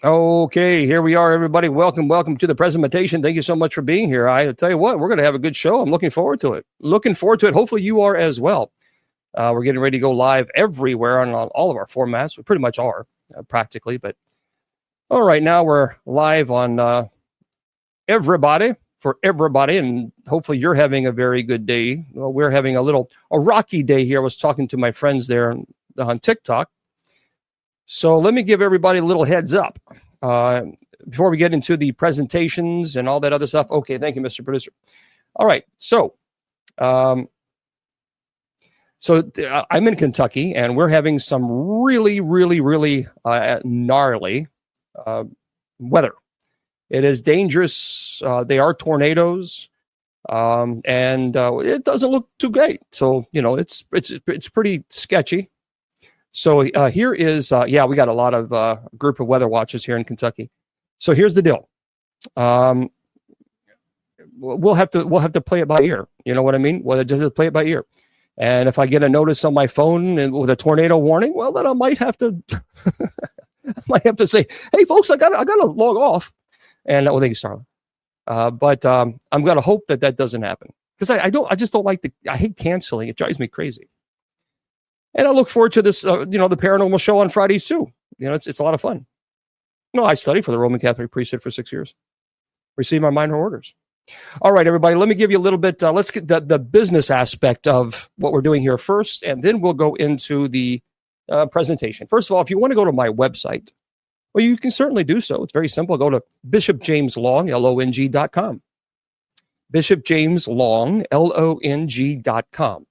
Okay, here we are, everybody. Welcome to the presentation. Thank you so much for being here. I tell you what, we're going to have a good show. I'm looking forward to it. Hopefully you are as well. We're getting ready to go live everywhere on all of our formats. We pretty much are, practically. But all right, now we're live on everybody, and hopefully you're having a very good day. Well, we're having a rocky day here. I was talking to my friends there on TikTok. So let me give everybody a little heads up before we get into the presentations and all that other stuff. Okay, thank you, Mr. Producer. All right, so I'm in Kentucky, and we're having some really gnarly weather. It is dangerous. They are tornadoes, and it doesn't look too great. So it's pretty sketchy. So here is, we got a lot of group of weather watchers here in Kentucky. So here's the deal. We'll have to play it by ear. You know what I mean? Well, just play it by ear. And if I get a notice on my phone with a tornado warning, well, then I might have to, say, hey, folks, I got to log off. And thank you, Starla. But I'm going to hope that doesn't happen, because I just don't like I hate canceling. It drives me crazy. And I look forward to this, the paranormal show on Fridays too. It's a lot of fun. I studied for the Roman Catholic priesthood for 6 years. Received my minor orders. All right, everybody, let me give you a little bit. Let's get the business aspect of what we're doing here first, and then we'll go into the presentation. First of all, if you want to go to my website, well, you can certainly do so. It's very simple. Go to bishopjameslong.com. bishopjameslong.com.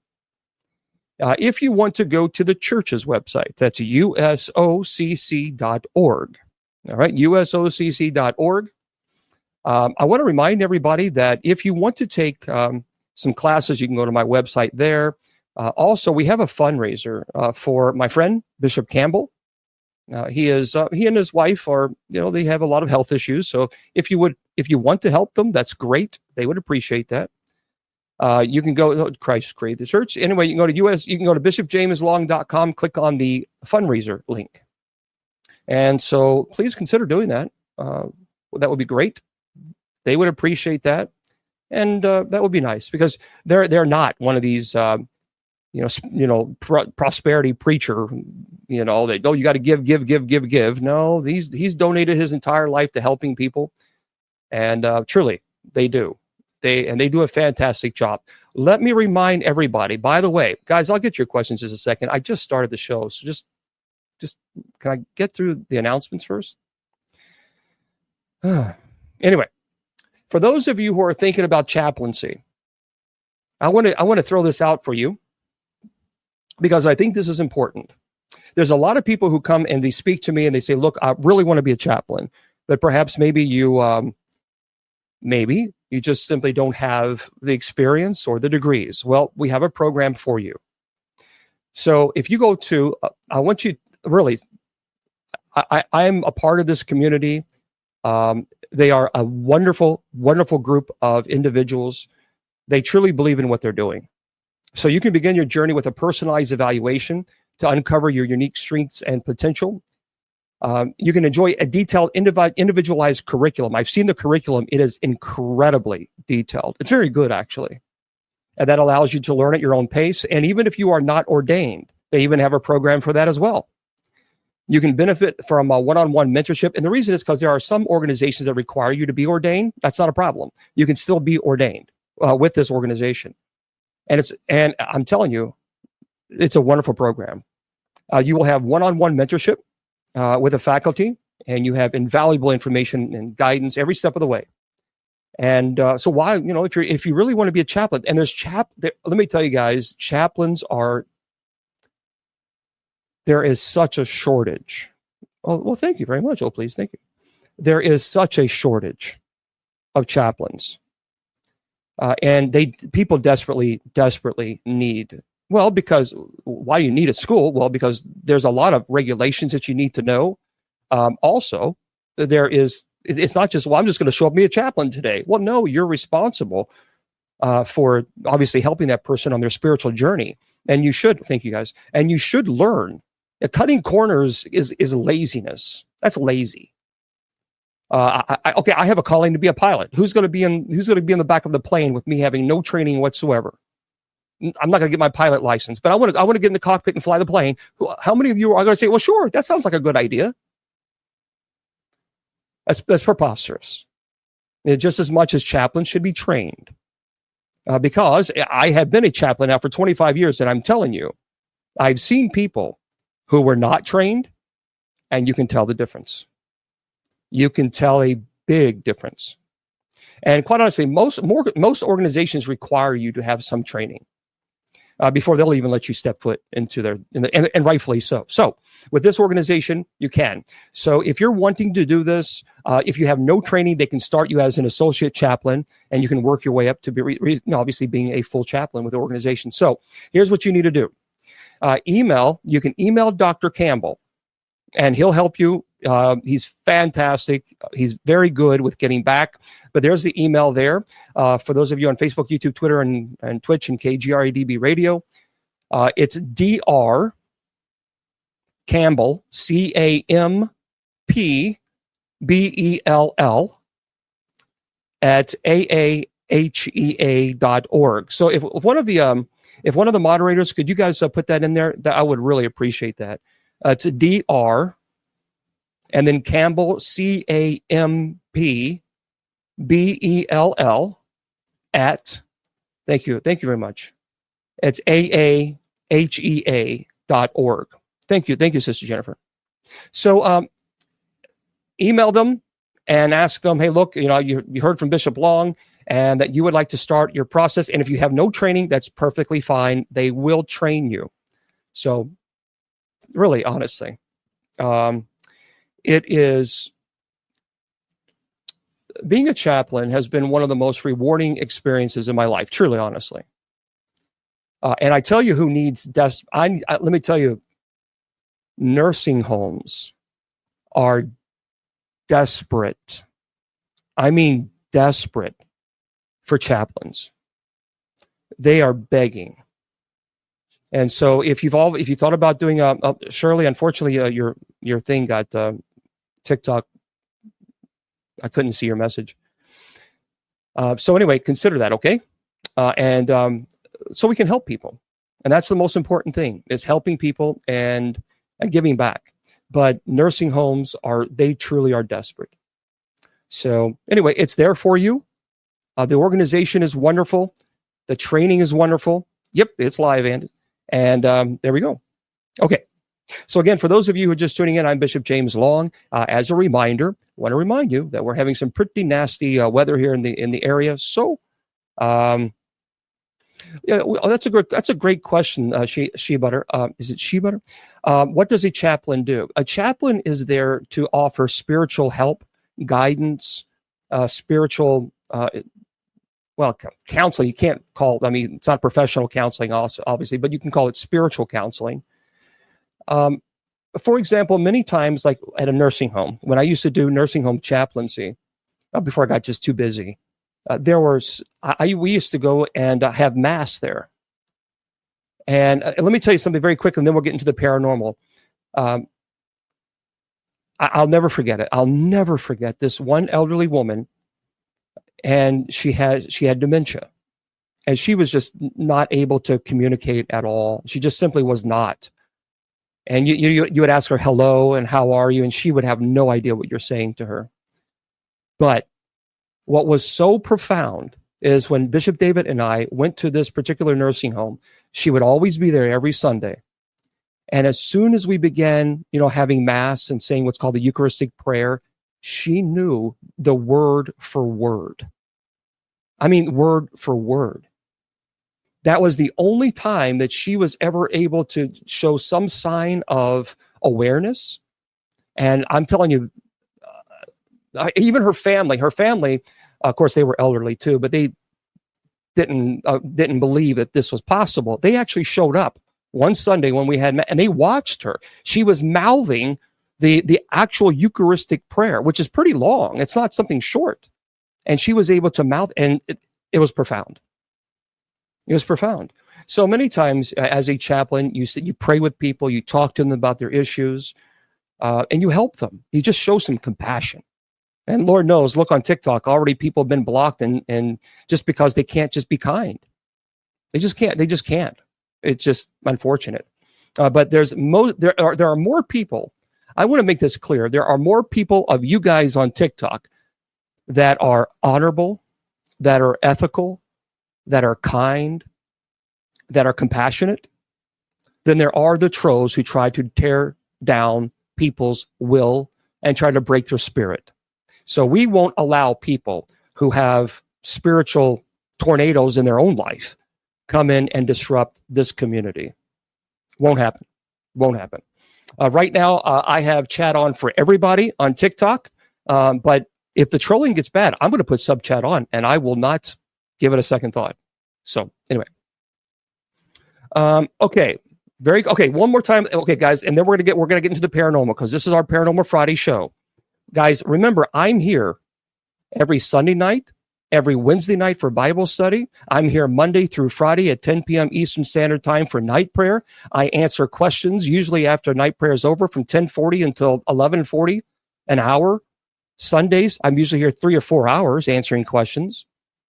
If you want to go to the church's website, that's usocc.org. All right, usocc.org. I want to remind everybody that if you want to take some classes, you can go to my website there. Also, we have a fundraiser for my friend, Bishop Campbell. He and his wife are, they have a lot of health issues. So if you want to help them, that's great. They would appreciate that. You can go, Christ created the church. Anyway, you can go to bishopjameslong.com, click on the fundraiser link. And so please consider doing that. That would be great. They would appreciate that. And that would be nice, because they're not one of these, prosperity preacher, you got to give. No, he's donated his entire life to helping people. And truly, they do. They do a fantastic job. Let me remind everybody, by the way, guys, I'll get your questions in a second. I just started the show, so just can I get through the announcements first? Anyway, for those of you who are thinking about chaplaincy, I want to throw this out for you, because I think this is important. There's a lot of people who come and they speak to me and they say, look, I really want to be a chaplain, but perhaps maybe you just simply don't have the experience or the degrees. Well, we have a program for you. So if you go to, I want you really, I'm a part of this community. They are a wonderful, wonderful group of individuals. They truly believe in what they're doing. So you can begin your journey with a personalized evaluation to uncover your unique strengths and potential. You can enjoy a detailed, individualized curriculum. I've seen the curriculum. It is incredibly detailed. It's very good, actually. And that allows you to learn at your own pace. And even if you are not ordained, they even have a program for that as well. You can benefit from a one-on-one mentorship. And the reason is because there are some organizations that require you to be ordained. That's not a problem. You can still be ordained with this organization. And I'm telling you, it's a wonderful program. You will have one-on-one mentorship with the faculty, and you have invaluable information and guidance every step of the way. And so why, if you really want to be a chaplain, and let me tell you guys, chaplains there is such a shortage. Oh, well, thank you very much. Oh, please. Thank you. There is such a shortage of chaplains. And people desperately need. Well, because why do you need a school? Well, because there's a lot of regulations that you need to know. Also, it's not just, well, I'm just going to show up and be a chaplain today. Well, no, you're responsible for obviously helping that person on their spiritual journey. And you should, thank you guys, and you should learn. Cutting corners is laziness. That's lazy. Okay, I have a calling to be a pilot. Who's going to be in the back of the plane with me having no training whatsoever? I'm not going to get my pilot license, but I want to get in the cockpit and fly the plane. How many of you are going to say, well, sure, that sounds like a good idea? That's preposterous. Just as much as chaplains should be trained. Because I have been a chaplain now for 25 years, and I'm telling you, I've seen people who were not trained, and you can tell the difference. You can tell a big difference. And quite honestly, most organizations require you to have some training before they'll even let you step foot into and rightfully so. So with this organization, you can. So if you're wanting to do this, if you have no training, they can start you as an associate chaplain, and you can work your way up to be obviously being a full chaplain with the organization. So here's what you need to do. You can email Dr. Campbell, and he'll help you. He's fantastic. He's very good with getting back. But there's the email there. For those of you on Facebook, YouTube, Twitter, and Twitch, and KGRADB Radio, it's Dr. Campbell, CAMPBELL at aahea.org. So if one of the moderators, could you guys put that in there? That I would really appreciate that. It's Dr. and then Campbell, CAMPBELL at, thank you very much. It's aahea.org. Thank you, Sister Jennifer. So email them and ask them, hey, look, you heard from Bishop Long, and that you would like to start your process. And if you have no training, that's perfectly fine. They will train you. So really, honestly, it is, being a chaplain has been one of the most rewarding experiences in my life, truly, honestly. And I tell you who needs, let me tell you, nursing homes are desperate. I mean, desperate for chaplains. They are begging. And so if you thought about doing Shirley, unfortunately, your thing got TikTok. I couldn't see your message. So anyway, consider that, okay? And so we can help people. And that's the most important thing, is helping people and giving back. But nursing homes they truly are desperate. So anyway, it's there for you. The organization is wonderful. The training is wonderful. Yep, it's live, and there we go. Okay. So again, for those of you who are just tuning in, I'm Bishop James Long. As a reminder, I want to remind you that we're having some pretty nasty weather here in the area. So, that's a great question, She Butter. Is it She Butter? What does a chaplain do? A chaplain is there to offer spiritual help, guidance, spiritual, counseling. You can't call. I mean, it's not professional counseling, also, obviously, but you can call it spiritual counseling. For example, many times, like at a nursing home, when I used to do nursing home chaplaincy, before I got just too busy, we used to go and have mass there. And let me tell you something very quick, and then we'll get into the paranormal. I'll never forget it. I'll never forget this one elderly woman, and she had dementia, and she was just not able to communicate at all. She just simply was not. And you would ask her, hello, and how are you? And she would have no idea what you're saying to her. But what was so profound is when Bishop David and I went to this particular nursing home, she would always be there every Sunday. And as soon as we began, having mass and saying what's called the Eucharistic prayer, she knew the word for word. I mean, word for word. That was the only time that she was ever able to show some sign of awareness. And I'm telling you, even her family, of course, they were elderly too, but they didn't believe that this was possible. They actually showed up one Sunday when we had, and they watched her. She was mouthing the actual Eucharistic prayer, which is pretty long. It's not something short. And she was able to mouth, and it was profound. It was profound. So many times as a chaplain, you pray with people, you talk to them about their issues, and you help them. You just show some compassion. And Lord knows, look on TikTok, already people have been blocked and just because they can't just be kind. They just can't. They just can't. It's just unfortunate. But there are more people. I want to make this clear. There are more people of you guys on TikTok that are honorable, that are ethical, that are kind, that are compassionate, than there are the trolls who try to tear down people's will and try to break their spirit. So we won't allow people who have spiritual tornadoes in their own life come in and disrupt this community. Won't happen. Won't happen. Right now, I have chat on for everybody on TikTok. But if the trolling gets bad, I'm going to put sub chat on, and I will not give it a second thought. So anyway, okay, okay. One more time, okay, guys, and then we're gonna get into the paranormal because this is our Paranormal Friday show, guys. Remember, I'm here every Sunday night, every Wednesday night for Bible study. I'm here Monday through Friday at 10 p.m. Eastern Standard Time for night prayer. I answer questions usually after night prayer is over from 10:40 until 11:40, an hour. Sundays, I'm usually here 3 or 4 hours answering questions,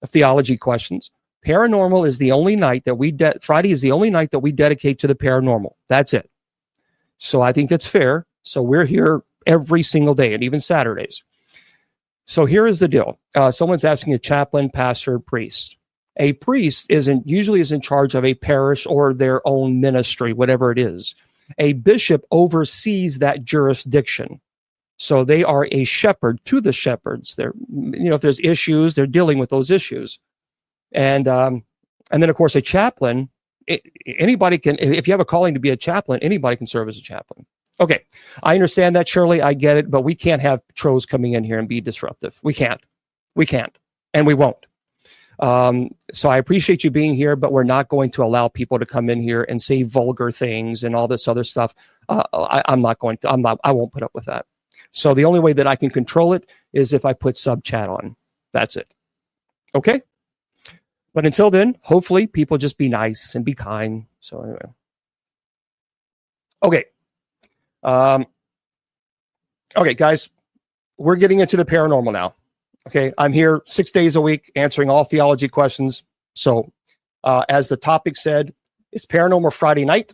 theology questions. Paranormal is the only night that Friday is the only night that we dedicate to the paranormal. That's it. So I think that's fair. So we're here every single day and even Saturdays. So here is the deal. Someone's asking a chaplain, pastor, priest. A priest usually is in charge of a parish or their own ministry, whatever it is. A bishop oversees that jurisdiction. So they are a shepherd to the shepherds. They're, if there's issues, they're dealing with those issues. And then of course a chaplain, anybody can, if you have a calling to be a chaplain, anybody can serve as a chaplain. Okay, I understand that, Shirley. I get it, but we can't have trolls coming in here and be disruptive. We can't, and we won't. So I appreciate you being here, but we're not going to allow people to come in here and say vulgar things and all this other stuff. I won't put up with that. So the only way that I can control it is if I put sub chat on. That's it. Okay. But until then, hopefully people just be nice and be kind. So anyway. Okay. Okay, guys, we're getting into the paranormal now. Okay. I'm here 6 days a week answering all theology questions. So, as the topic said, it's Paranormal Friday night.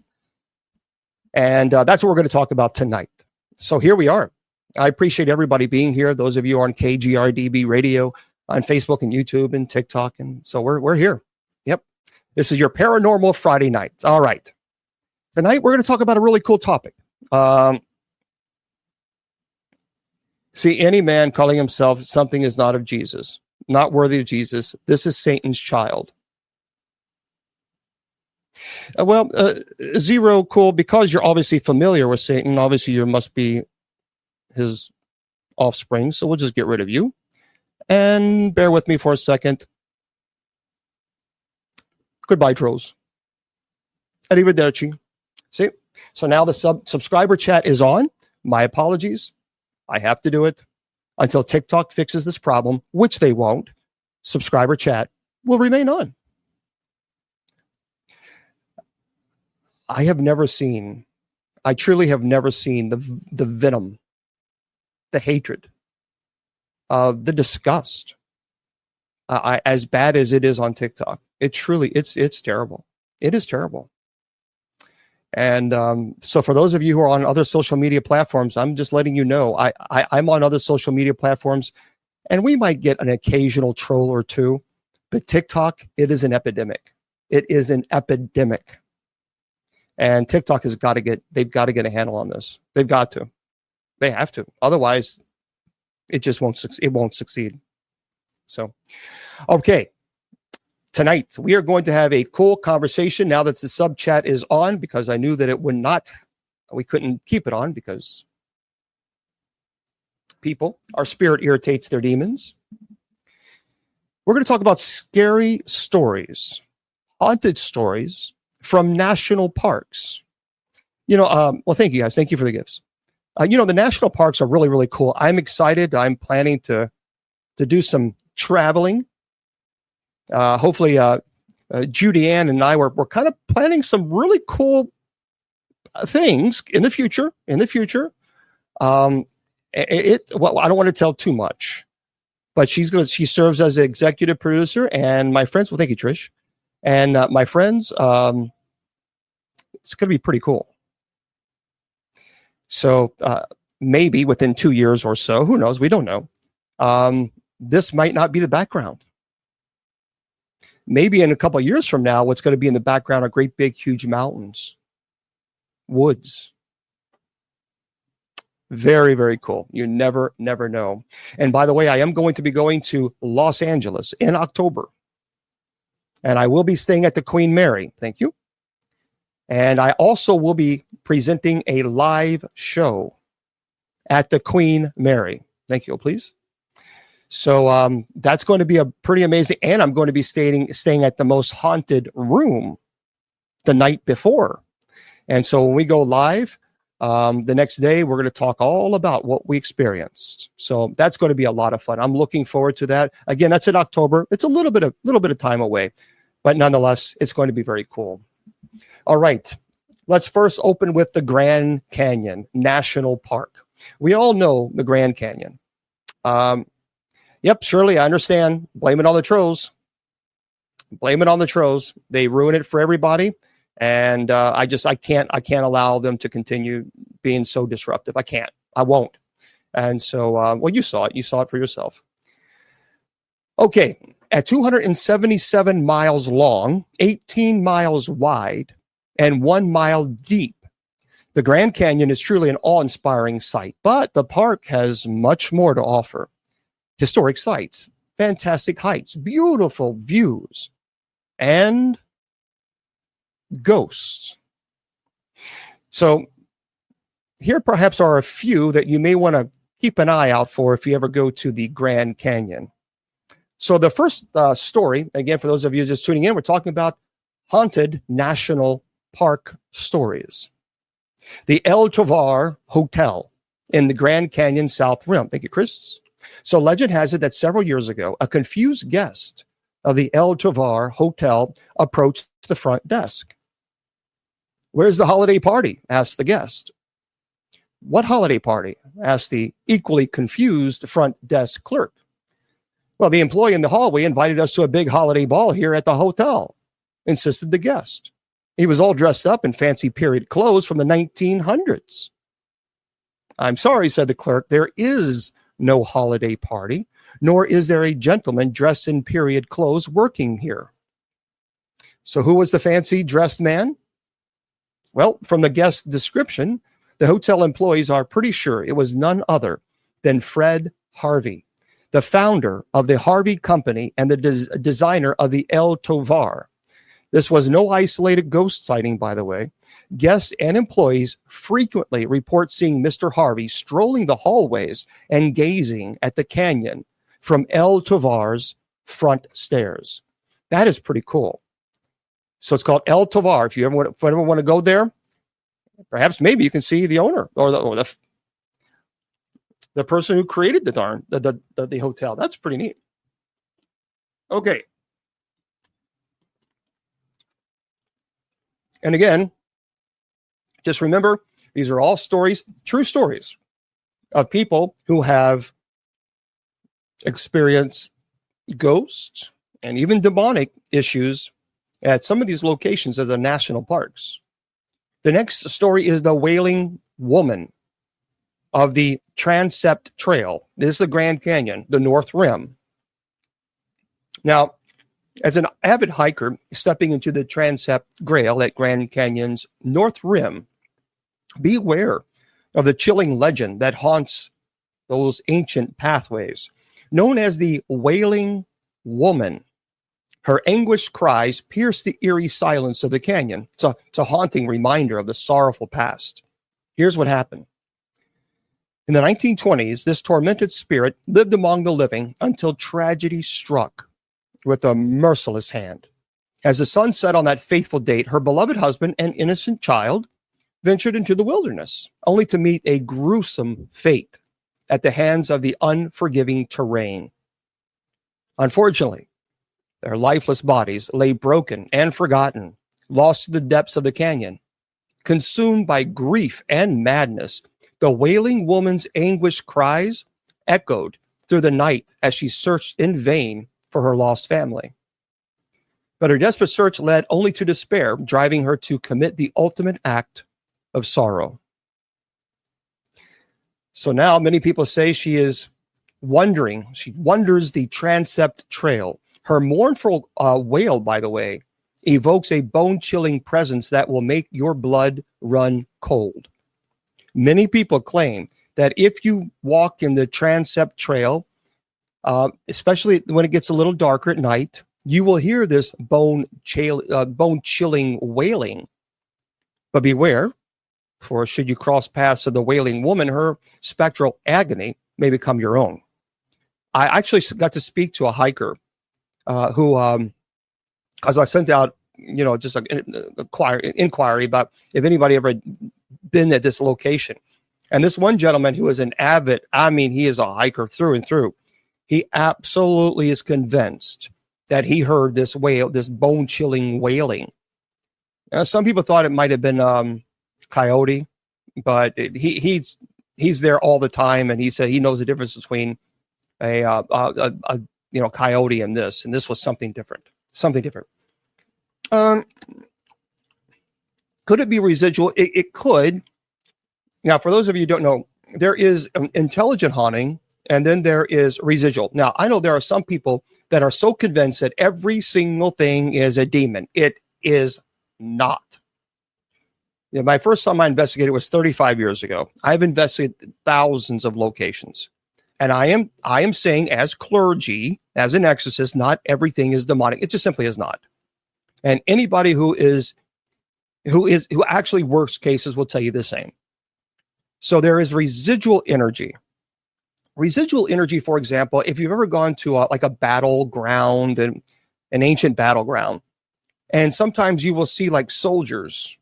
And that's what we're going to talk about tonight. So here we are. I appreciate everybody being here. Those of you on KGRDB radio on Facebook and YouTube and TikTok. And so we're here. Yep. This is your Paranormal Friday night. All right. Tonight, we're going to talk about a really cool topic. See, any man calling himself something is not of Jesus, not worthy of Jesus. This is Satan's child. Zero, cool, because you're obviously familiar with Satan. Obviously, you must be his offspring. So we'll just get rid of you. And bear with me for a second. Goodbye, trolls. Arrivederci. See? So now the subscriber chat is on. My apologies. I have to do it until TikTok fixes this problem, which they won't. Subscriber chat will remain on. I truly have never seen the venom, the hatred, the disgust, as bad as it is on TikTok. It's terrible. It is terrible. And so for those of you who are on other social media platforms, I'm just letting you know, I'm on other social media platforms, and we might get an occasional troll or two, but TikTok, it is an epidemic. It is an epidemic. And TikTok they've got to get a handle on this. They've got to. They have to. Otherwise, it won't succeed. So, okay. Tonight, we are going to have a cool conversation now that the sub chat is on, because I knew that we couldn't keep it on because our spirit irritates their demons. We're going to talk about scary stories, haunted stories from national parks. Well, thank you guys. Thank you for the gifts. The national parks are really, really cool. I'm excited. I'm planning to do some traveling. Hopefully, Judy Ann and I we're kind of planning some really cool things in the future. Well, I don't want to tell too much, but she serves as an executive producer, and my friends, well, thank you, Trish. And my friends, it's going to be pretty cool. So maybe within 2 years or so, who knows? We don't know. This might not be the background. Maybe in a couple of years from now, what's going to be in the background are great big, huge mountains, woods. Very, very cool. You never know. And by the way, I am going to be going to Los Angeles in October. And I will be staying at the Queen Mary. Thank you. And I also will be presenting a live show at the Queen Mary. Thank you, please. So that's going to be a pretty amazing. And I'm going to be staying at the most haunted room the night before. And so when we go live, the next day, we're going to talk all about what we experienced. So that's going to be a lot of fun. I'm looking forward to that. Again, that's in October. It's a little bit of time away, but nonetheless, it's going to be very cool. All right. Let's first open with the Grand Canyon National Park. We all know the Grand Canyon. Yep, Shirley, I understand. Blame it on the trolls. Blame it on the trolls. They ruin it for everybody. And I can't allow them to continue being so disruptive. I can't. I won't. And so, well, you saw it. You saw it for yourself. Okay. At 277 miles long, 18 miles wide, and 1 mile deep, the Grand Canyon is truly an awe-inspiring sight. But the park has much more to offer. Historic sites, fantastic heights, beautiful views, and ghosts. So here perhaps are a few that you may want to keep an eye out for if you ever go to the Grand Canyon. So the first story, again, for those of you just tuning in, we're talking about haunted national park stories. The El Tovar Hotel in the Grand Canyon South Rim. Thank you, Chris. So legend has it that several years ago, a confused guest of the El Tovar Hotel approached the front desk. "Where's the holiday party?" asked the guest. "What holiday party?" asked the equally confused front desk clerk. "Well, the employee in the hallway invited us to a big holiday ball here at the hotel," insisted the guest. "He was all dressed up in fancy period clothes from the 1900s. "I'm sorry," said the clerk, "there is no holiday party, nor is there a gentleman dressed in period clothes working here." So who was the fancy dressed man? Well, from the guest description, the hotel employees are pretty sure it was none other than Fred Harvey, the founder of the Harvey Company and the designer of the El Tovar. This was no isolated ghost sighting, by the way. Guests and employees frequently report seeing Mr. Harvey strolling the hallways and gazing at the canyon from El Tovar's front stairs. That is pretty cool. So it's called El Tovar. If you ever want to go there, perhaps maybe you can see the owner or the person who created the hotel. That's pretty neat. Okay. And again, just remember, these are all stories, true stories of people who have experienced ghosts and even demonic issues at some of these locations as the national parks. The next story is the Wailing Woman of the Transept Trail. This is the Grand Canyon, the North Rim. Now, as an avid hiker stepping into the Transept Trail at Grand Canyon's North Rim, beware of the chilling legend that haunts those ancient pathways, known as the Wailing Woman. Her anguished cries pierce the eerie silence of the canyon. It's a haunting reminder of the sorrowful past. Here's what happened. In the 1920s, this tormented spirit lived among the living until tragedy struck with a merciless hand. As the sun set on that fateful date, her beloved husband and innocent child ventured into the wilderness, only to meet a gruesome fate at the hands of the unforgiving terrain. Unfortunately, their lifeless bodies lay broken and forgotten, lost to the depths of the canyon. Consumed by grief and madness, The wailing woman's anguished cries echoed through the night as she searched in vain for her lost family. But her desperate search led only to despair, driving her to commit the ultimate act of sorrow. So now many people say she is wandering. She wanders the transept trail. Her mournful wail, by the way, evokes a bone-chilling presence that will make your blood run cold. Many people claim that if you walk in the transept trail, especially when it gets a little darker at night, you will hear this bone-chilling wailing. But beware, for should you cross paths of the wailing woman, her spectral agony may become your own. I actually got to speak to a hiker who, as I sent out, just an inquiry about if anybody ever been at this location. And this one gentleman who is an avid, he is a hiker through and through. He absolutely is convinced that he heard this wail, this bone-chilling wailing. Some people thought it might have been coyote, but he's there all the time, and he said he knows the difference between a coyote and this was something different. Could it be residual? It could. Now, for those of you who don't know, there is intelligent haunting, and then there is residual. Now, I know there are some people that are so convinced that every single thing is a demon. It is not. My first time I investigated was 35 years ago. I've investigated thousands of locations. And I am saying, as clergy, as an exorcist, not everything is demonic. It just simply is not. And anybody who actually works cases will tell you the same. So there is residual energy. Residual energy, for example, if you've ever gone to a battleground, and an ancient battleground, and sometimes you will see like soldiers,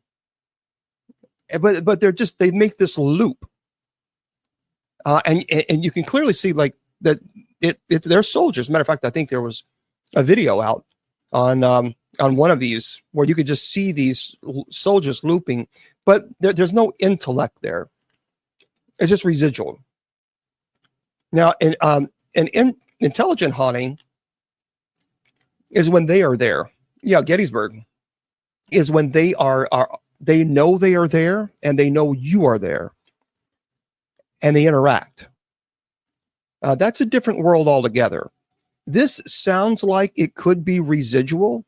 but they make this loop, and you can clearly see like that they're soldiers. As a matter of fact, I think there was a video out on one of these where you could just see these soldiers looping, but there's no intellect there. It's just residual. Now, intelligent haunting is when they are there. Yeah, Gettysburg is when they they know they are there, and they know you are there, and they interact. That's a different world altogether. This sounds like it could be residual.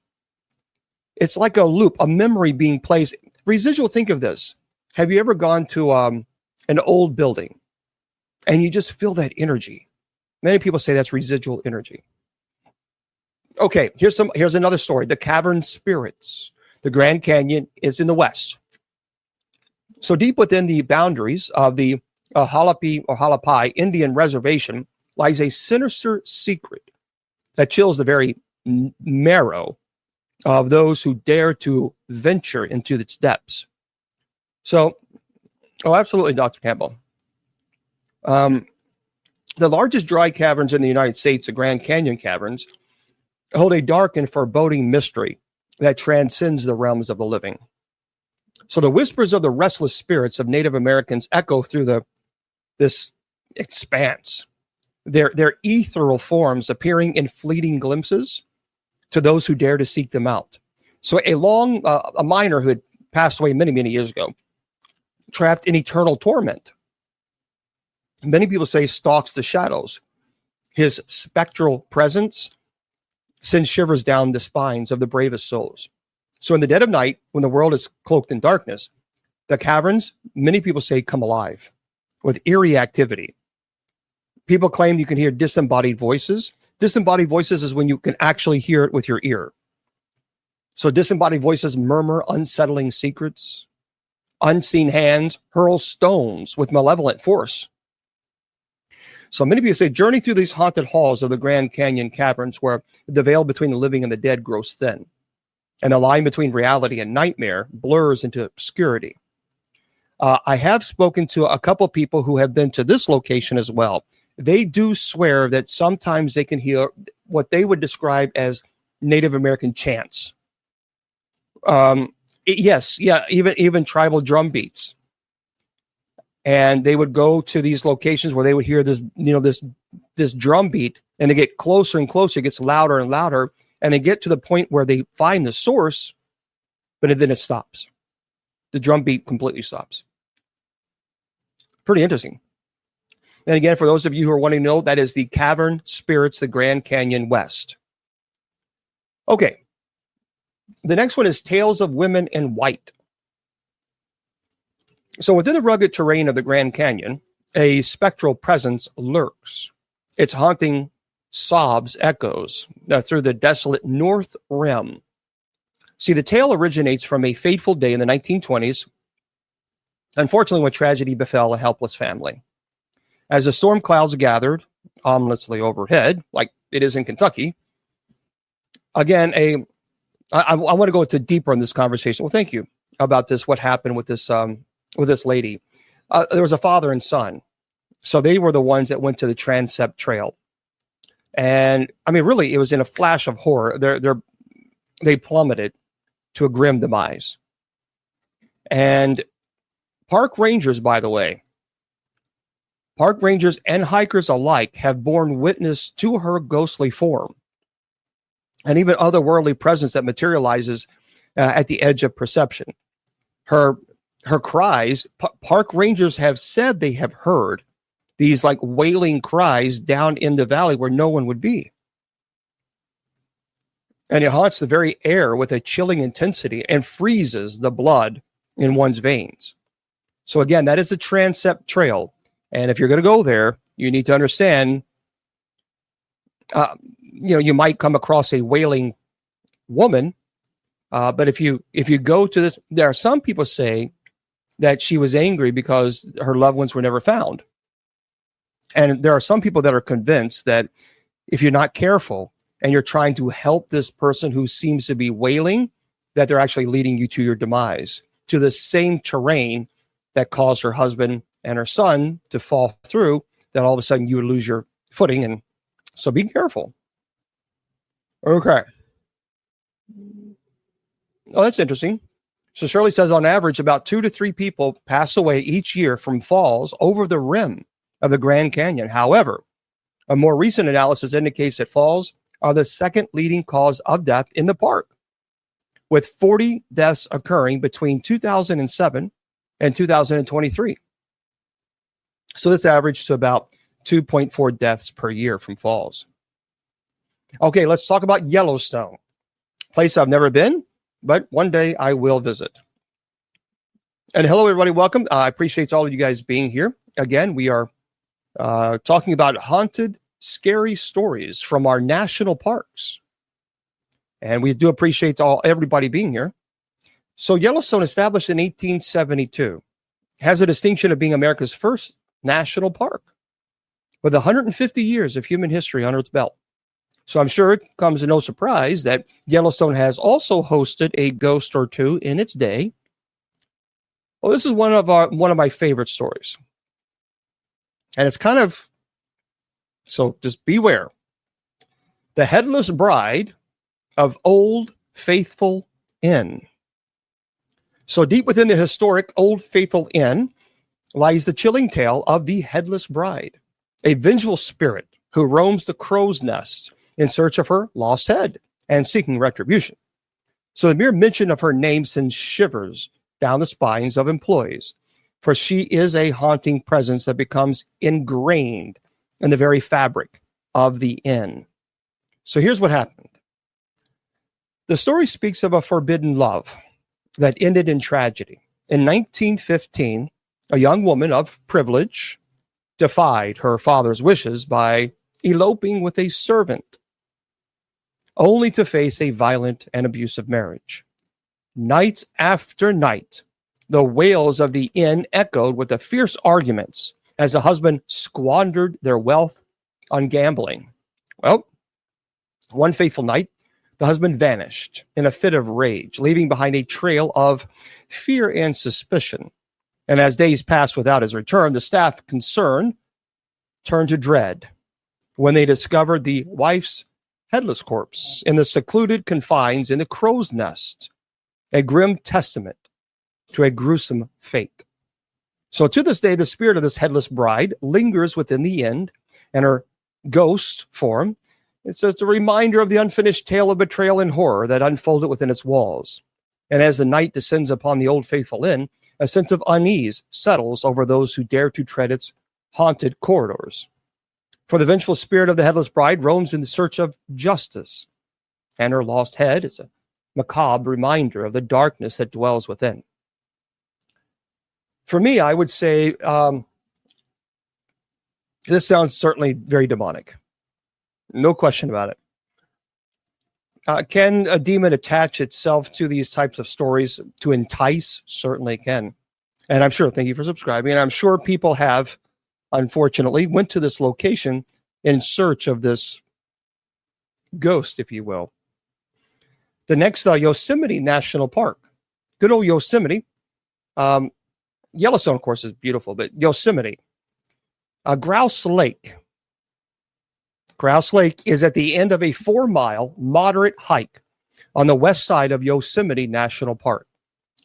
It's like a loop, a memory being placed. Residual, think of this. Have you ever gone to an old building and you just feel that energy? Many people say that's residual energy. Okay, here's another story. The cavern spirits. The Grand Canyon is in the west. So deep within the boundaries of the Halapai Indian Reservation lies a sinister secret that chills the very marrow of those who dare to venture into its depths. So, absolutely, Dr. Campbell. The largest dry caverns in the United States, the Grand Canyon caverns, hold a dark and foreboding mystery that transcends the realms of the living. So the whispers of the restless spirits of Native Americans echo through this expanse, their ethereal forms appearing in fleeting glimpses to those who dare to seek them out. So a miner who had passed away many, many years ago, trapped in eternal torment, many people say stalks the shadows. His spectral presence sends shivers down the spines of the bravest souls. So in the dead of night, when the world is cloaked in darkness, the caverns, many people say, come alive with eerie activity. People claim you can hear disembodied voices. Disembodied voices is when you can actually hear it with your ear. So disembodied voices murmur unsettling secrets. Unseen hands hurl stones with malevolent force. So many people say, journey through these haunted halls of the Grand Canyon caverns where the veil between the living and the dead grows thin, and the line between reality and nightmare blurs into obscurity. I have spoken to a couple people who have been to this location as well. They do swear that sometimes they can hear what they would describe as Native American chants. Even tribal drum beats. And they would go to these locations where they would hear this, this drum beat, and they get closer and closer. It gets louder and louder, and they get to the point where they find the source, but then it stops. The drum beat completely stops. Pretty interesting. And again, for those of you who are wanting to know, that is the Cavern Spirits, the Grand Canyon West. Okay. The next one is Tales of Women in White. So within the rugged terrain of the Grand Canyon, a spectral presence lurks. Its haunting sobs echoes through the desolate North Rim. See, the tale originates from a fateful day in the 1920s, unfortunately, when tragedy befell a helpless family. As the storm clouds gathered ominously overhead, like it is in Kentucky, again, I want to go into deeper in this conversation. Well, thank you about this. What happened with this lady? There was a father and son, so they were the ones that went to the Transept Trail, and I mean, really, it was in a flash of horror. They plummeted to a grim demise. And park rangers, by the way, park rangers and hikers alike have borne witness to her ghostly form, and even otherworldly presence that materializes at the edge of perception. Her cries, park rangers have said they have heard these like wailing cries down in the valley where no one would be. And it haunts the very air with a chilling intensity and freezes the blood in one's veins. So again, that is the Transept Trail. And if you're going to go there, you need to understand, you might come across a wailing woman. But if you go to this, there are some people say that she was angry because her loved ones were never found. And there are some people that are convinced that if you're not careful and you're trying to help this person who seems to be wailing, that they're actually leading you to your demise, to the same terrain that caused her husband and her son to fall through, that all of a sudden you would lose your footing. And so be careful. Okay. Oh, that's interesting. So Shirley says on average, about 2 to 3 people pass away each year from falls over the rim of the Grand Canyon. However, a more recent analysis indicates that falls are the second leading cause of death in the park, with 40 deaths occurring between 2007 and 2023. So this averaged to about 2.4 deaths per year from falls. Okay, let's talk about Yellowstone, place I've never been, but one day I will visit. And hello, everybody. Welcome. I appreciate all of you guys being here. Again, we are talking about haunted, scary stories from our national parks. And we do appreciate everybody being here. So Yellowstone, established in 1872, has a distinction of being America's first national park, with 150 years of human history under its belt. So I'm sure it comes as no surprise that Yellowstone has also hosted a ghost or two in its day. Well, this is one of my favorite stories. And it's kind of, so just beware. The Headless Bride of Old Faithful Inn. So deep within the historic Old Faithful Inn lies the chilling tale of the Headless Bride, a vengeful spirit who roams the crow's nest in search of her lost head and seeking retribution. So the mere mention of her name sends shivers down the spines of employees, for she is a haunting presence that becomes ingrained in the very fabric of the inn. So here's what happened. The story speaks of a forbidden love that ended in tragedy. In 1915, a young woman of privilege defied her father's wishes by eloping with a servant, only to face a violent and abusive marriage. Night after night, the wails of the inn echoed with the fierce arguments as the husband squandered their wealth on gambling. Well, one fateful night, the husband vanished in a fit of rage, leaving behind a trail of fear and suspicion. And as days passed without his return, the staff concerned turned to dread when they discovered the wife's headless corpse in the secluded confines in the crow's nest, a grim testament to a gruesome fate. So to this day, the spirit of this headless bride lingers within the inn, and her ghost form, it's a reminder of the unfinished tale of betrayal and horror that unfolded within its walls. And as the night descends upon the Old Faithful Inn, a sense of unease settles over those who dare to tread its haunted corridors. For the vengeful spirit of the headless bride roams in search of justice, and her lost head is a macabre reminder of the darkness that dwells within. For me, I would say this sounds certainly very demonic. No question about it. Can a demon attach itself to these types of stories to entice? Certainly can. And I'm sure, thank you for subscribing, and I'm sure people have, unfortunately, went to this location in search of this ghost, if you will. The next, Yosemite National Park. Good old Yosemite. Yellowstone, of course, is beautiful, but Yosemite. Grouse Lake. Grouse Lake is at the end of a 4-mile moderate hike on the west side of Yosemite National Park.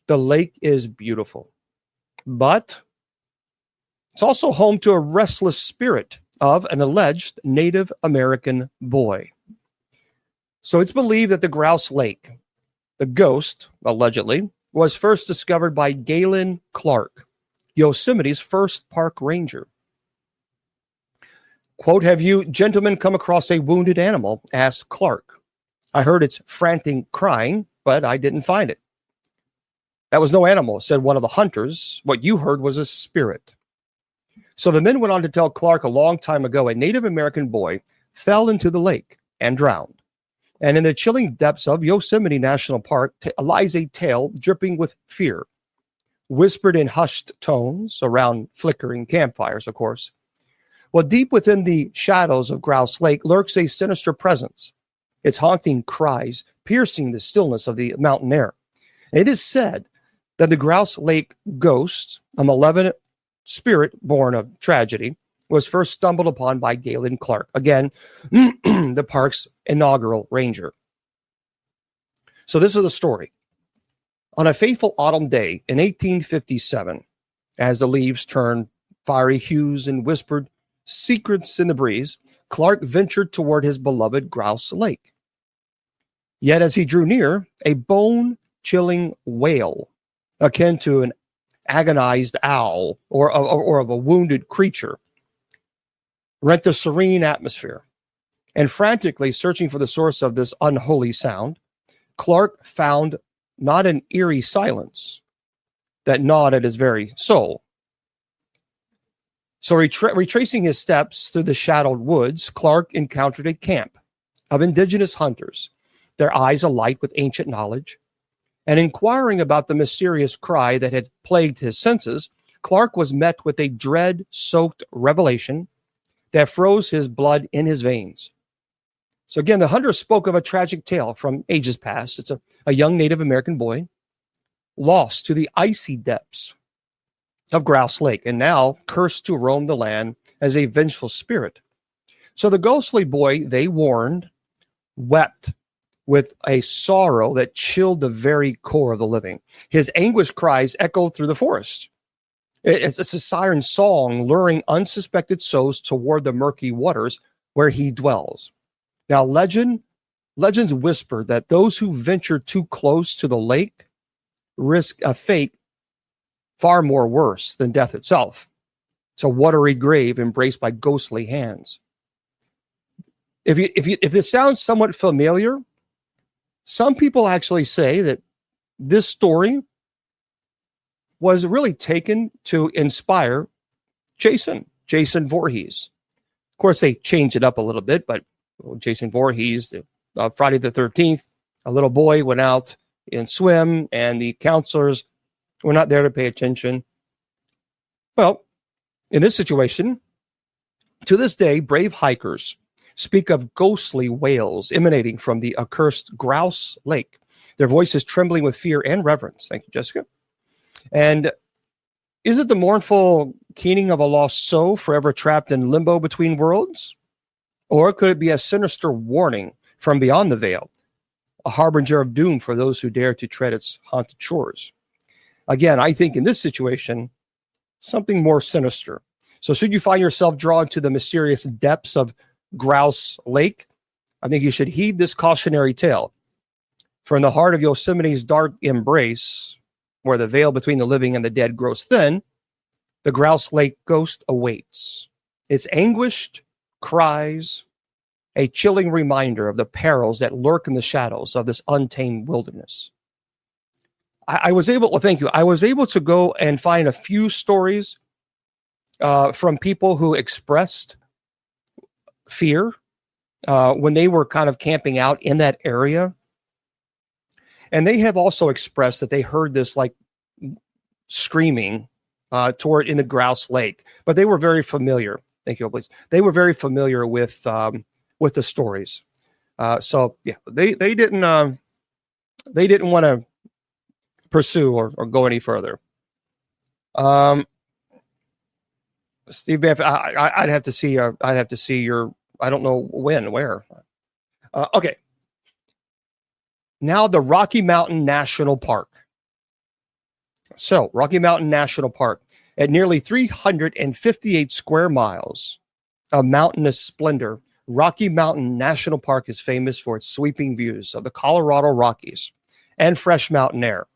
The lake is beautiful, but it's also home to a restless spirit of an alleged Native American boy. So it's believed that the Grouse Lake, the ghost, allegedly, was first discovered by Galen Clark, Yosemite's first park ranger. Quote, "Have you gentlemen come across a wounded animal?" asked Clark. "I heard its frantic crying, but I didn't find it." "That was no animal," said one of the hunters. "What you heard was a spirit." So the men went on to tell Clark a long time ago, a Native American boy fell into the lake and drowned. And in the chilling depths of Yosemite National Park lies a tale dripping with fear, whispered in hushed tones around flickering campfires, of course. Well, deep within the shadows of Grouse Lake lurks a sinister presence, its haunting cries piercing the stillness of the mountain air. It is said that the Grouse Lake ghost, a malevolent spirit born of tragedy, was first stumbled upon by Galen Clark, again, the park's inaugural ranger. So this is the story. On a fateful autumn day in 1857, as the leaves turned fiery hues and whispered secrets in the breeze, Clark ventured toward his beloved Grouse Lake. Yet as he drew near, a bone-chilling wail, akin to an agonized owl or of a wounded creature, rent the serene atmosphere. And frantically searching for the source of this unholy sound, Clark found not an eerie silence that gnawed at his very soul. So retracing his steps through the shadowed woods, Clark encountered a camp of indigenous hunters, their eyes alight with ancient knowledge. And inquiring about the mysterious cry that had plagued his senses, Clark was met with a dread-soaked revelation that froze his blood in his veins. So again, the hunter spoke of a tragic tale from ages past. It's a young Native American boy lost to the icy depths of Grouse Lake and now cursed to roam the land as a vengeful spirit. So the ghostly boy, they warned, wept with a sorrow that chilled the very core of the living. His anguished cries echoed through the forest. It's a siren song luring unsuspected souls toward the murky waters where he dwells. Now, legends whisper that those who venture too close to the lake risk a fate far more worse than death itself. It's a watery grave embraced by ghostly hands. If this sounds somewhat familiar, some people actually say that this story was really taken to inspire Jason Voorhees. Of course, they changed it up a little bit, but Jason Voorhees, Friday the 13th, a little boy went out and swim, and the counselors were not there to pay attention. Well, in this situation, to this day, brave hikers speak of ghostly wails emanating from the accursed Grouse Lake, their voices trembling with fear and reverence. Thank you, Jessica. And is it the mournful keening of a lost soul forever trapped in limbo between worlds? Or could it be a sinister warning from beyond the veil, a harbinger of doom for those who dare to tread its haunted shores? Again, I think in this situation, something more sinister. So should you find yourself drawn to the mysterious depths of Grouse Lake, I think you should heed this cautionary tale. For in the heart of Yosemite's dark embrace, where the veil between the living and the dead grows thin, the Grouse Lake ghost awaits. Its anguished cries, a chilling reminder of the perils that lurk in the shadows of this untamed wilderness. I was able to go and find a few stories from people who expressed fear when they were kind of camping out in that area. And they have also expressed that they heard this like screaming toward in the Grouse Lake, but they were very familiar. Thank you, please. They were very familiar with the stories. So yeah, they didn't want to pursue or go any further. Steve Banff, I'd have to see your, I don't know when, where. Okay. Now the Rocky Mountain National Park. So Rocky Mountain National Park, at nearly 358 square miles of mountainous splendor, Rocky Mountain National Park is famous for its sweeping views of the Colorado Rockies and fresh mountain air.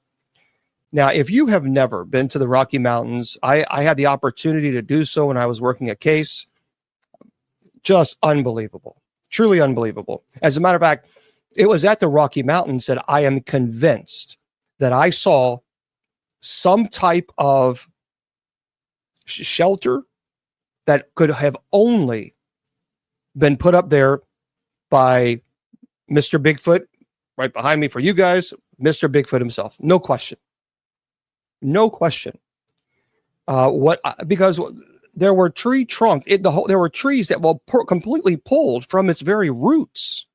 Now, if you have never been to the Rocky Mountains, I had the opportunity to do so when I was working a case. Just unbelievable, truly unbelievable. As a matter of fact, it was at the Rocky Mountains that I am convinced that I saw some type of shelter that could have only been put up there by Mr. Bigfoot, right behind me for you guys, Mr. Bigfoot himself. No question. No question. Because there were tree trunks, there were trees that were completely pulled from its very roots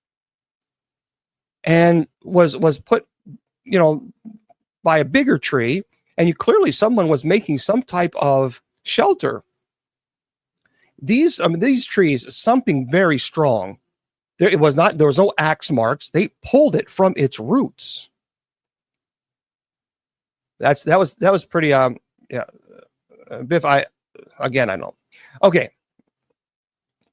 and was put, by a bigger tree, and clearly someone was making some type of shelter. These trees, something very strong. There was no axe marks. They pulled it from its roots. That was pretty Biff, I know. Okay.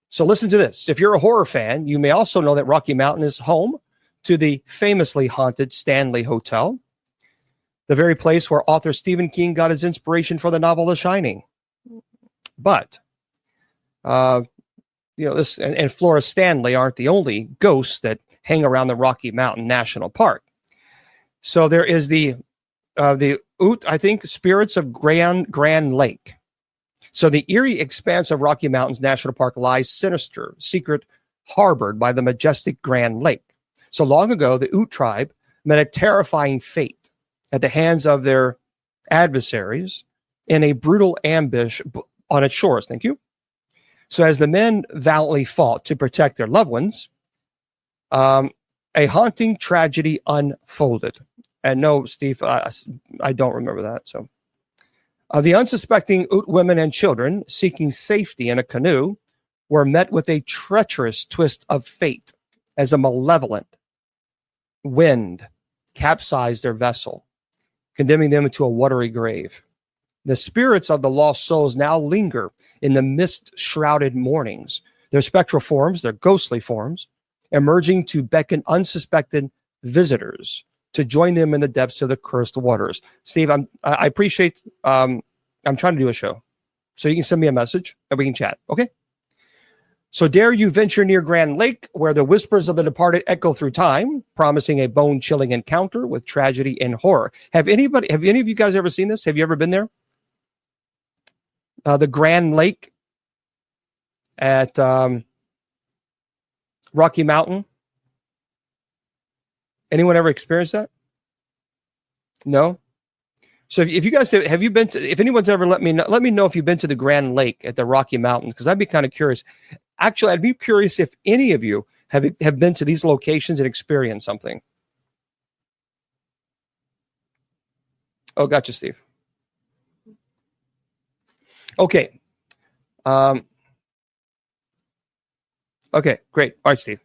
So listen to this. If you're a horror fan, you may also know that Rocky Mountain is home to the famously haunted Stanley Hotel, the very place where author Stephen King got his inspiration for the novel The Shining. But this and Flora Stanley aren't the only ghosts that hang around the Rocky Mountain National Park. So there is the spirits of Grand Lake. So the eerie expanse of Rocky Mountains National Park lies sinister, secret, harbored by the majestic Grand Lake. So long ago, the Ute tribe met a terrifying fate at the hands of their adversaries in a brutal ambush on its shores. Thank you. So as the men valiantly fought to protect their loved ones, a haunting tragedy unfolded. And no, Steve, I don't remember that. So the unsuspecting Ute women and children seeking safety in a canoe were met with a treacherous twist of fate as a malevolent wind capsized their vessel, condemning them to a watery grave. The spirits of the lost souls now linger in the mist-shrouded mornings, their spectral forms, their ghostly forms, emerging to beckon unsuspected visitors to join them in the depths of the cursed waters. Steve, I appreciate, I'm trying to do a show, so you can send me a message and we can chat, okay? So dare you venture near Grand Lake, where the whispers of the departed echo through time, promising a bone-chilling encounter with tragedy and horror. Have any of you guys ever seen this? Have you ever been there? The Grand Lake at Rocky Mountain. Anyone ever experienced that? No. So if you guys have you been to? If anyone's ever let me know if you've been to the Grand Lake at the Rocky Mountains, because I'd be kind of curious. Actually, I'd be curious if any of you have been to these locations and experienced something. Oh, gotcha, Steve. Okay. Okay, great. All right, Steve.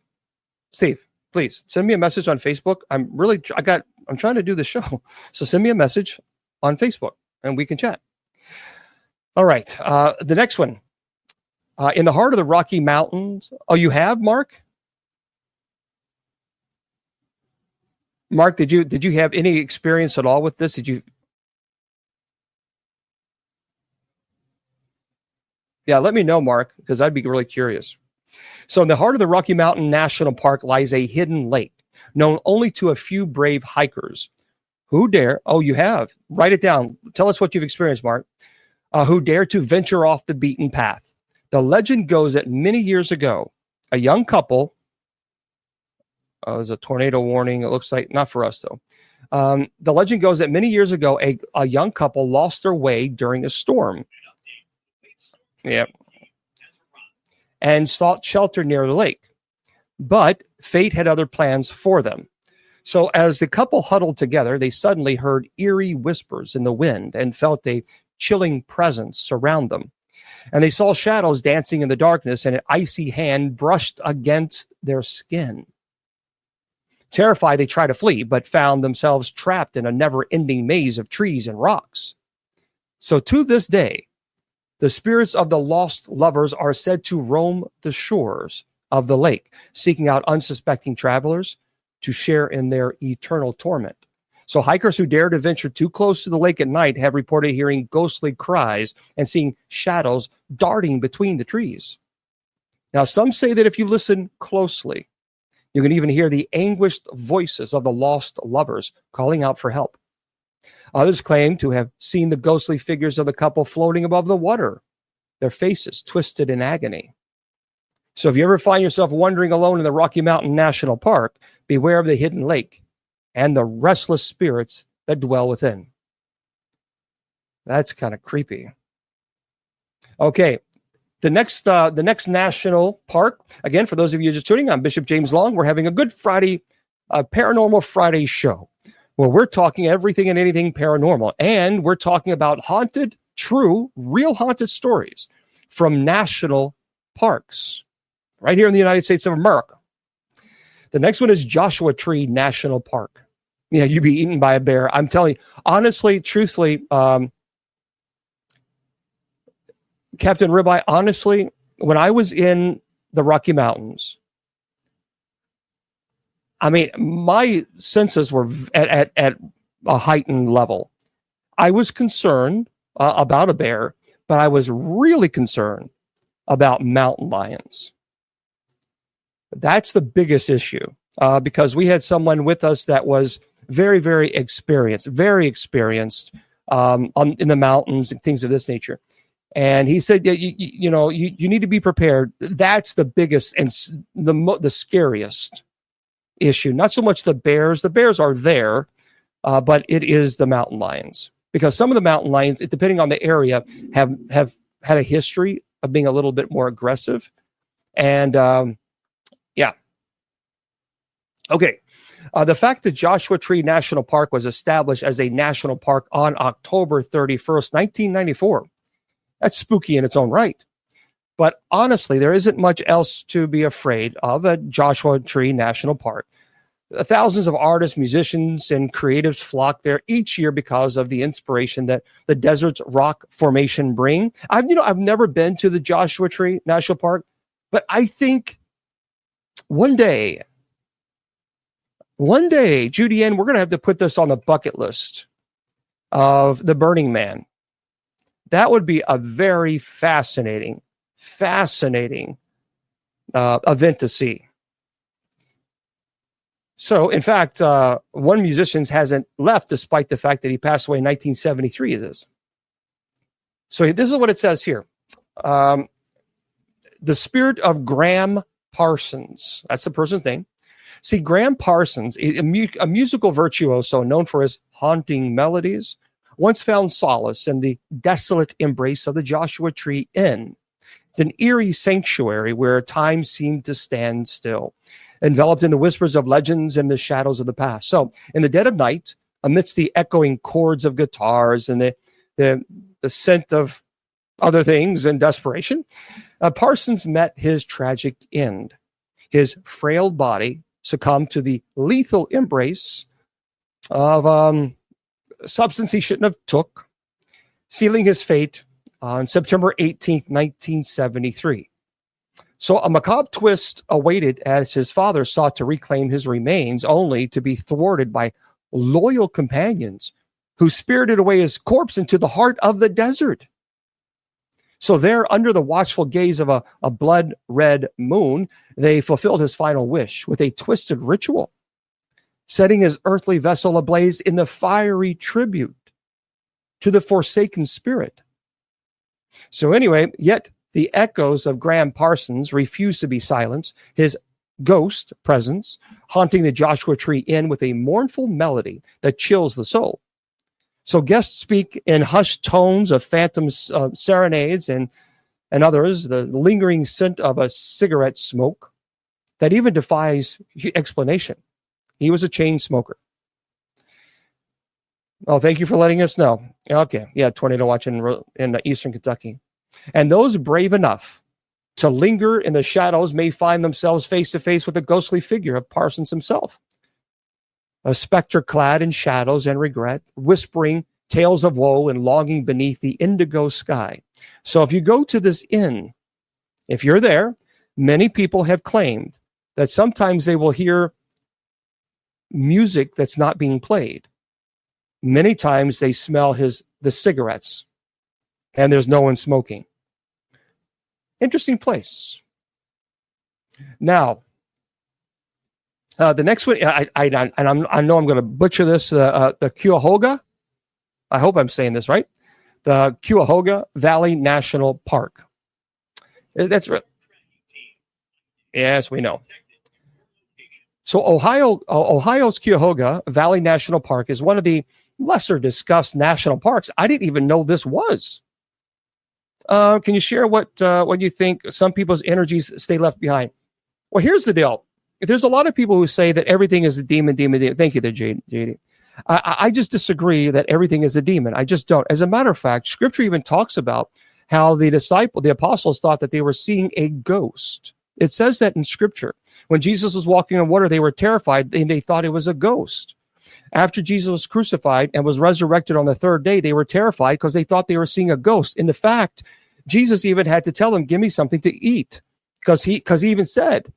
Steve, please send me a message on Facebook. I'm trying to do the show. So send me a message on Facebook and we can chat. All right. The next one. In the heart of the Rocky Mountains. Oh, you have, Mark? Mark, did you have any experience at all with this? Did you? Yeah, let me know, Mark, because I'd be really curious. So in the heart of the Rocky Mountain National Park lies a hidden lake known only to a few brave hikers who dare. Oh, you have. Write it down. Tell us what you've experienced, Mark. Who dare to venture off the beaten path. The legend goes that many years ago, a young couple, there's a tornado warning. It looks like not for us, though. The legend goes that many years ago, a young couple lost their way during a storm. Yeah. And sought shelter near the lake. But fate had other plans for them. So as the couple huddled together, they suddenly heard eerie whispers in the wind and felt a chilling presence surround them. And they saw shadows dancing in the darkness, and an icy hand brushed against their skin. Terrified, they tried to flee, but found themselves trapped in a never-ending maze of trees and rocks. So to this day, the spirits of the lost lovers are said to roam the shores of the lake, seeking out unsuspecting travelers to share in their eternal torment. So hikers who dare to venture too close to the lake at night have reported hearing ghostly cries and seeing shadows darting between the trees. Now, some say that if you listen closely, you can even hear the anguished voices of the lost lovers calling out for help. Others claim to have seen the ghostly figures of the couple floating above the water, their faces twisted in agony. So if you ever find yourself wandering alone in the Rocky Mountain National Park, beware of the hidden lake and the restless spirits that dwell within. That's kind of creepy. Okay, the next national park, again, for those of you just tuning in, I'm Bishop James Long. We're having a Good Friday, Paranormal Friday show, where we're talking everything and anything paranormal, and we're talking about haunted, true, real haunted stories from national parks right here in the United States of America. The next one is Joshua Tree National Park. Yeah, you'd be eaten by a bear. I'm telling you, honestly, truthfully, Captain Ribeye, honestly, when I was in the Rocky Mountains, I mean, my senses were at a heightened level. I was concerned about a bear, but I was really concerned about mountain lions. That's the biggest issue because we had someone with us that was very, very experienced in the mountains and things of this nature. And he said, you need to be prepared. That's the biggest and the scariest issue. Not so much the bears. The bears are there, but it is the mountain lions. Because some of the mountain lions, depending on the area, have had a history of being a little bit more aggressive. And yeah. Okay. The fact that Joshua Tree National Park was established as a national park on October 31st, 1994, that's spooky in its own right. But honestly, there isn't much else to be afraid of at Joshua Tree National Park. Thousands of artists, musicians, and creatives flock there each year because of the inspiration that the desert's rock formation bring. I've never been to the Joshua Tree National Park, but I think one day, Judy Ann, we're going to have to put this on the bucket list of the Burning Man. That would be a very fascinating event to see. So, in fact, one musician hasn't left despite the fact that he passed away in 1973. So this is what it says here. The spirit of Graham Parsons, that's the person's name. See, Graham Parsons, a musical virtuoso known for his haunting melodies, once found solace in the desolate embrace of the Joshua Tree Inn. It's an eerie sanctuary where time seemed to stand still, enveloped in the whispers of legends and the shadows of the past. So in the dead of night, amidst the echoing chords of guitars and the scent of other things and desperation, Parsons met his tragic end. His frail body succumbed to the lethal embrace of substance he shouldn't have took, sealing his fate on September 18th, 1973. So a macabre twist awaited as his father sought to reclaim his remains, only to be thwarted by loyal companions who spirited away his corpse into the heart of the desert. So there, under the watchful gaze of a blood-red moon, they fulfilled his final wish with a twisted ritual, setting his earthly vessel ablaze in the fiery tribute to the forsaken spirit. So anyway, yet the echoes of Graham Parsons refuse to be silenced, his ghost presence haunting the Joshua Tree Inn with a mournful melody that chills the soul. So guests speak in hushed tones of phantom serenades and others, the lingering scent of a cigarette smoke that even defies explanation. He was a chain smoker. Oh, thank you for letting us know. Okay, yeah, tornado watch in eastern Kentucky. And those brave enough to linger in the shadows may find themselves face to face with the ghostly figure of Parsons himself, a specter clad in shadows and regret, whispering tales of woe and longing beneath the indigo sky. So if you go to this inn, if you're there, many people have claimed that sometimes they will hear music that's not being played. Many times they smell the cigarettes, and there's no one smoking. Interesting place. Now, the next one, I know I'm going to butcher this. The Cuyahoga. I hope I'm saying this right. The Cuyahoga Valley National Park. That's right. Yes, we know. So Ohio's Cuyahoga Valley National Park is one of the lesser discussed national parks. I didn't even know this was. Can you share what you think some people's energies stay left behind? Well, here's the deal. There's a lot of people who say that everything is a demon. Thank you there, JD. I just disagree that everything is a demon. I just don't. As a matter of fact, Scripture even talks about how the apostles thought that they were seeing a ghost. It says that in Scripture. When Jesus was walking on water, they were terrified and they thought it was a ghost. After Jesus was crucified and was resurrected on the third day, they were terrified because they thought they were seeing a ghost. In the fact, Jesus even had to tell them, give me something to eat, because he even said,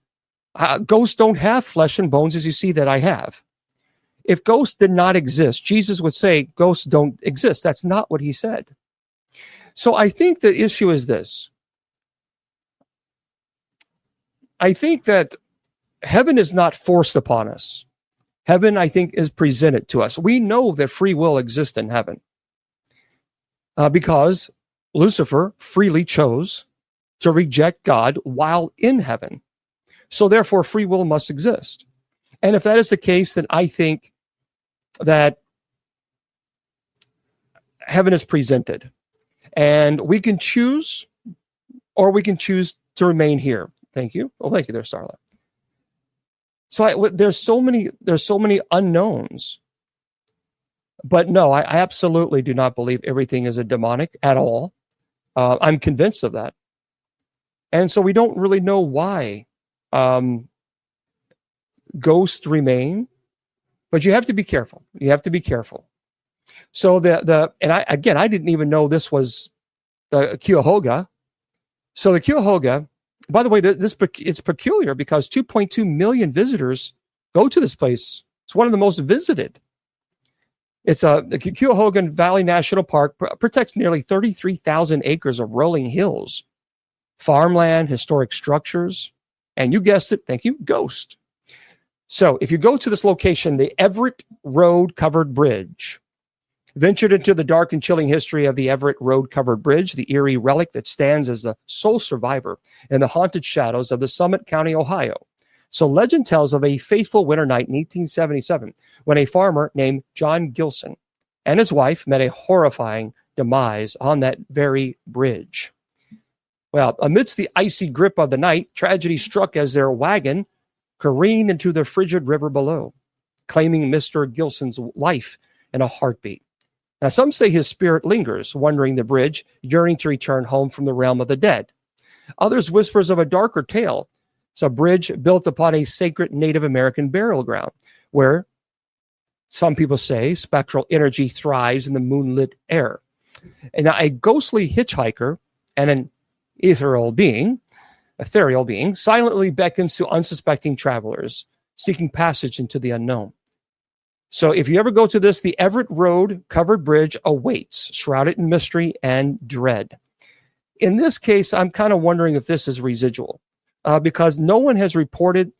ghosts don't have flesh and bones as you see that I have. If ghosts did not exist, Jesus would say ghosts don't exist. That's not what he said. So I think the issue is this. I think that heaven is not forced upon us. Heaven, I think, is presented to us. We know that free will exists in heaven because Lucifer freely chose to reject God while in heaven. So therefore, free will must exist. And if that is the case, then I think that heaven is presented. And we can choose, or we can choose to remain here. Thank you. Oh, thank you there, Starla. So there's so many unknowns. But no, I absolutely do not believe everything is a demonic at all. I'm convinced of that. And so we don't really know why ghosts remain, but you have to be careful. You have to be careful. So I didn't even know this was the Cuyahoga. So the Cuyahoga, by the way, it's peculiar because 2.2 million visitors go to this place. It's one of the most visited. The Cuyahoga Valley National Park protects nearly 33,000 acres of rolling hills, farmland, historic structures, and you guessed it, thank you, ghost. So if you go to this location, the Everett Road Covered Bridge, ventured into the dark and chilling history of the Everett Road Covered Bridge, the eerie relic that stands as the sole survivor in the haunted shadows of the Summit County, Ohio. So legend tells of a fateful winter night in 1877 when a farmer named John Gilson and his wife met a horrifying demise on that very bridge. Well, amidst the icy grip of the night, tragedy struck as their wagon careened into the frigid river below, claiming Mr. Gilson's life in a heartbeat. Now, some say his spirit lingers, wandering the bridge, yearning to return home from the realm of the dead. Others whispers of a darker tale. It's a bridge built upon a sacred Native American burial ground, where some people say spectral energy thrives in the moonlit air. And now a ghostly hitchhiker and an ethereal being silently beckons to unsuspecting travelers seeking passage into the unknown. So if you ever go to this, the Everett Road covered bridge awaits, shrouded in mystery and dread. In this case, I'm kind of wondering if this is residual because no one has reported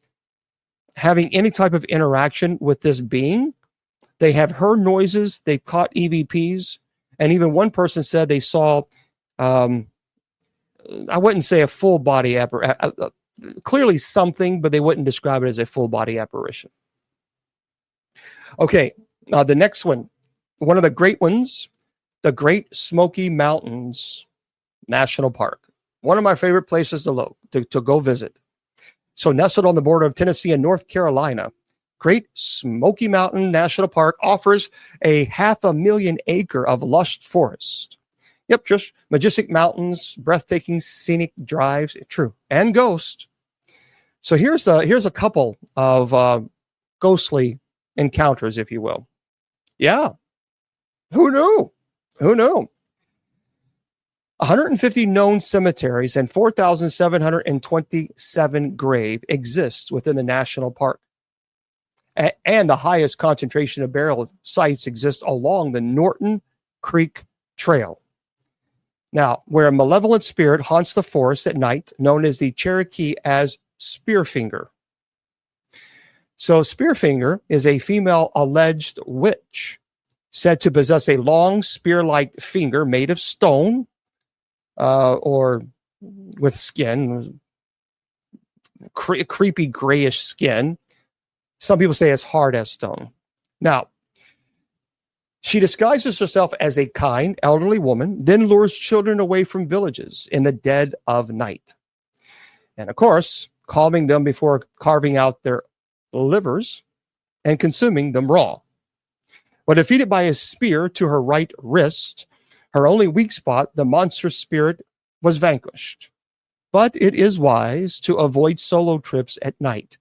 having any type of interaction with this being. They have heard noises, they've caught EVPs, and even one person said they saw, I wouldn't say a full body apparition, clearly something, but they wouldn't describe it as a full body apparition. Okay, the next one of the great ones, the Great Smoky Mountains National Park. One of my favorite places to go visit. So nestled on the border of Tennessee and North Carolina, Great Smoky Mountain National Park offers a 500,000 acre of lush forest. Yep, just majestic mountains, breathtaking scenic drives, true, and ghost. So here's a couple of ghostly encounters, if you will. Yeah. Who knew? 150 known cemeteries and 4,727 graves exist within the national park. And the highest concentration of burial sites exists along the Norton Creek Trail. Now, where a malevolent spirit haunts the forest at night, known as the Cherokee as Spearfinger. So Spearfinger is a female alleged witch, said to possess a long spear-like finger made of stone or with skin, creepy grayish skin. Some people say it's hard as stone. Now, she disguises herself as a kind, elderly woman, then lures children away from villages in the dead of night. And of course, calming them before carving out their livers and consuming them raw. But defeated by a spear to her right wrist, her only weak spot, the monstrous spirit was vanquished. But it is wise to avoid solo trips at night.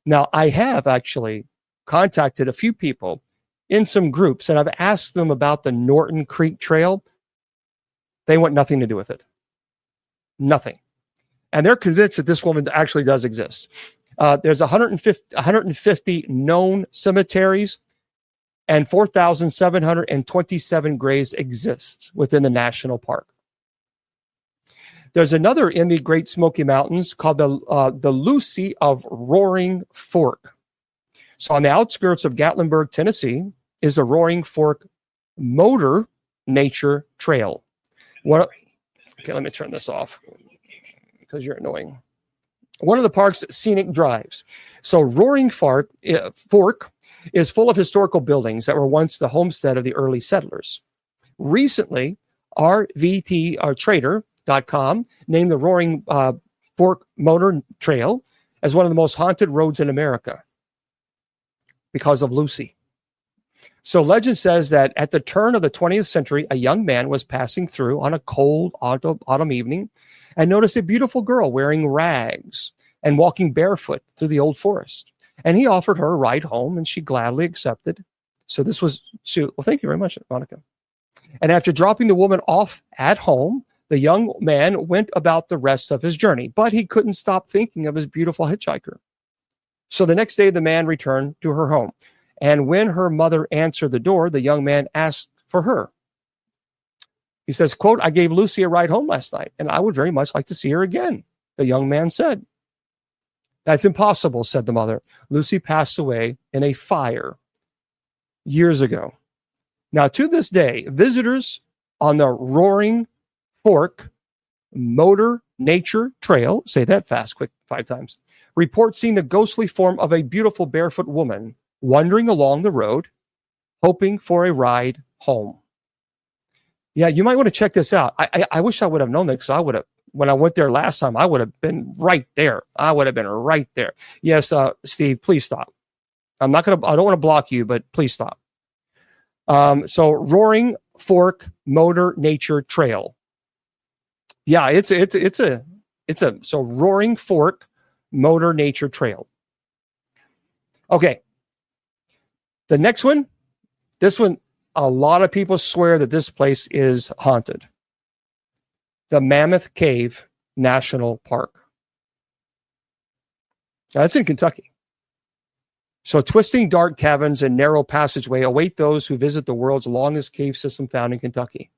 Now, I have actually contacted a few people in some groups, and I've asked them about the Norton Creek Trail. They want nothing to do with it. Nothing. And they're convinced that this woman actually does exist. There's 150 known cemeteries, and 4,727 graves exist within the national park. There's another in the Great Smoky Mountains called the Lucy of Roaring Fork. So on the outskirts of Gatlinburg, Tennessee, is the Roaring Fork Motor Nature Trail. Okay, let me turn this off because you're annoying. One of the park's scenic drives. So Roaring Fork is full of historical buildings that were once the homestead of the early settlers. Recently, Trader.com named the Roaring Fork Motor Trail as one of the most haunted roads in America because of Lucy. So legend says that at the turn of the 20th century, a young man was passing through on a cold autumn evening and noticed a beautiful girl wearing rags and walking barefoot through the old forest. And he offered her a ride home, and she gladly accepted. So well, thank you very much, Monica. And after dropping the woman off at home, the young man went about the rest of his journey, but he couldn't stop thinking of his beautiful hitchhiker. So the next day, the man returned to her home. And when her mother answered the door, the young man asked for her. He says, quote, "I gave Lucy a ride home last night, and I would very much like to see her again," the young man said. "That's impossible," said the mother. "Lucy passed away in a fire years ago." Now, to this day, visitors on the Roaring Fork Motor Nature Trail, say that fast, quick, 5 times, report seeing the ghostly form of a beautiful barefoot woman wandering along the road, hoping for a ride home. Yeah, you might want to check this out. I wish I would have known that, because I would have, when I went there last time, I would have been right there. Yes, Steve, please stop. I don't want to block you, but please stop. So Roaring Fork Motor Nature Trail. Yeah, it's a Roaring Fork Motor Nature Trail. Okay. The next one, this one, a lot of people swear that this place is haunted. The Mammoth Cave National Park. Now, that's in Kentucky. So twisting dark caverns and narrow passageway await those who visit the world's longest cave system found in Kentucky.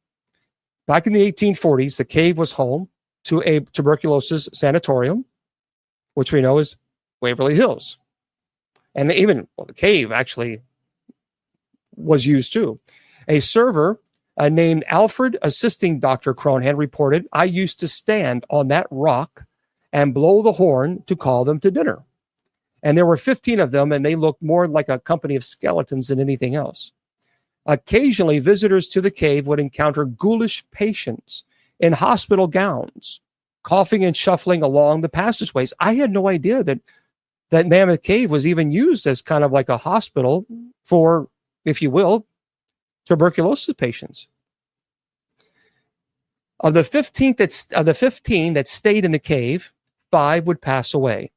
Back in the 1840s, the cave was home to a tuberculosis sanatorium, which we know is Waverly Hills. And even the cave actually was used too. A server named Alfred, assisting Dr. Cronhan, reported, "I used to stand on that rock and blow the horn to call them to dinner. And there were 15 of them, and they looked more like a company of skeletons than anything else." Occasionally, visitors to the cave would encounter ghoulish patients in hospital gowns, coughing and shuffling along the passageways. I had no idea that Mammoth Cave was even used as kind of like a hospital for, if you will, tuberculosis patients. Of the 15 that stayed in the cave, 5 would pass away.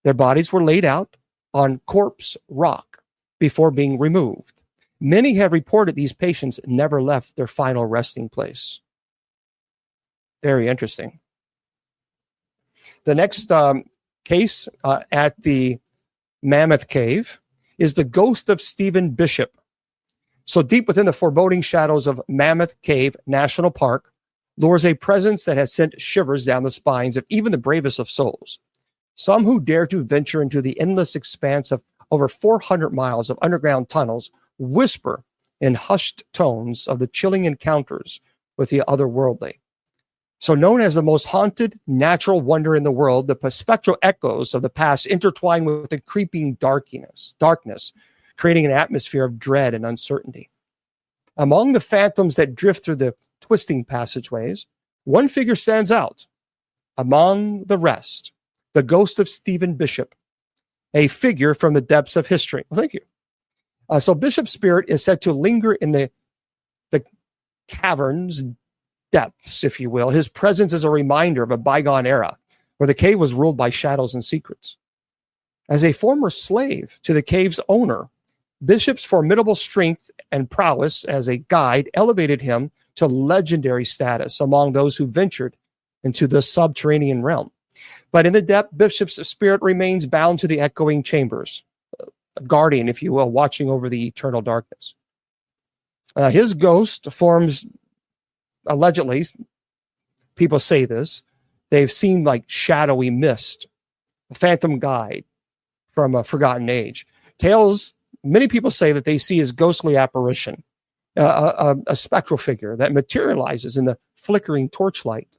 Their bodies were laid out on corpse rock before being removed. Many have reported these patients never left their final resting place. Very interesting. The next case at the Mammoth Cave is the ghost of Stephen Bishop. So deep within the foreboding shadows of Mammoth Cave National Park lures a presence that has sent shivers down the spines of even the bravest of souls. Some who dare to venture into the endless expanse of over 400 miles of underground tunnels whisper in hushed tones of the chilling encounters with the otherworldly. So known as the most haunted natural wonder in the world, the spectral echoes of the past intertwine with the creeping darkness, creating an atmosphere of dread and uncertainty. Among the phantoms that drift through the twisting passageways, one figure stands out. Among the rest, the ghost of Stephen Bishop, a figure from the depths of history. Well, thank you. So Bishop's spirit is said to linger in the cavern's depths, if you will. His presence is a reminder of a bygone era where the cave was ruled by shadows and secrets. As a former slave to the cave's owner, Bishop's formidable strength and prowess as a guide elevated him to legendary status among those who ventured into the subterranean realm. But in the depth, Bishop's spirit remains bound to the echoing chambers, a guardian, if you will, watching over the eternal darkness. His ghost forms, allegedly, people say this, they've seen like shadowy mist, a phantom guide from a forgotten age. Tales, many people say that they see his ghostly apparition, a spectral figure that materializes in the flickering torchlight,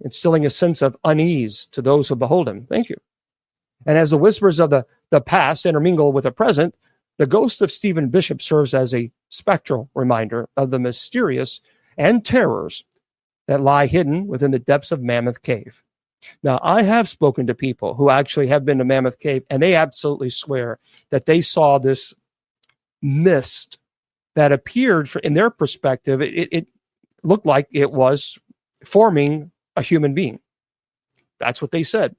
instilling a sense of unease to those who behold him. Thank you. And as the whispers of the past intermingle with the present, the ghost of Stephen Bishop serves as a spectral reminder of the mysterious and terrors that lie hidden within the depths of Mammoth Cave. Now, I have spoken to people who actually have been to Mammoth Cave, and they absolutely swear that they saw this mist that appeared, in their perspective, it looked like it was forming a human being. That's what they said.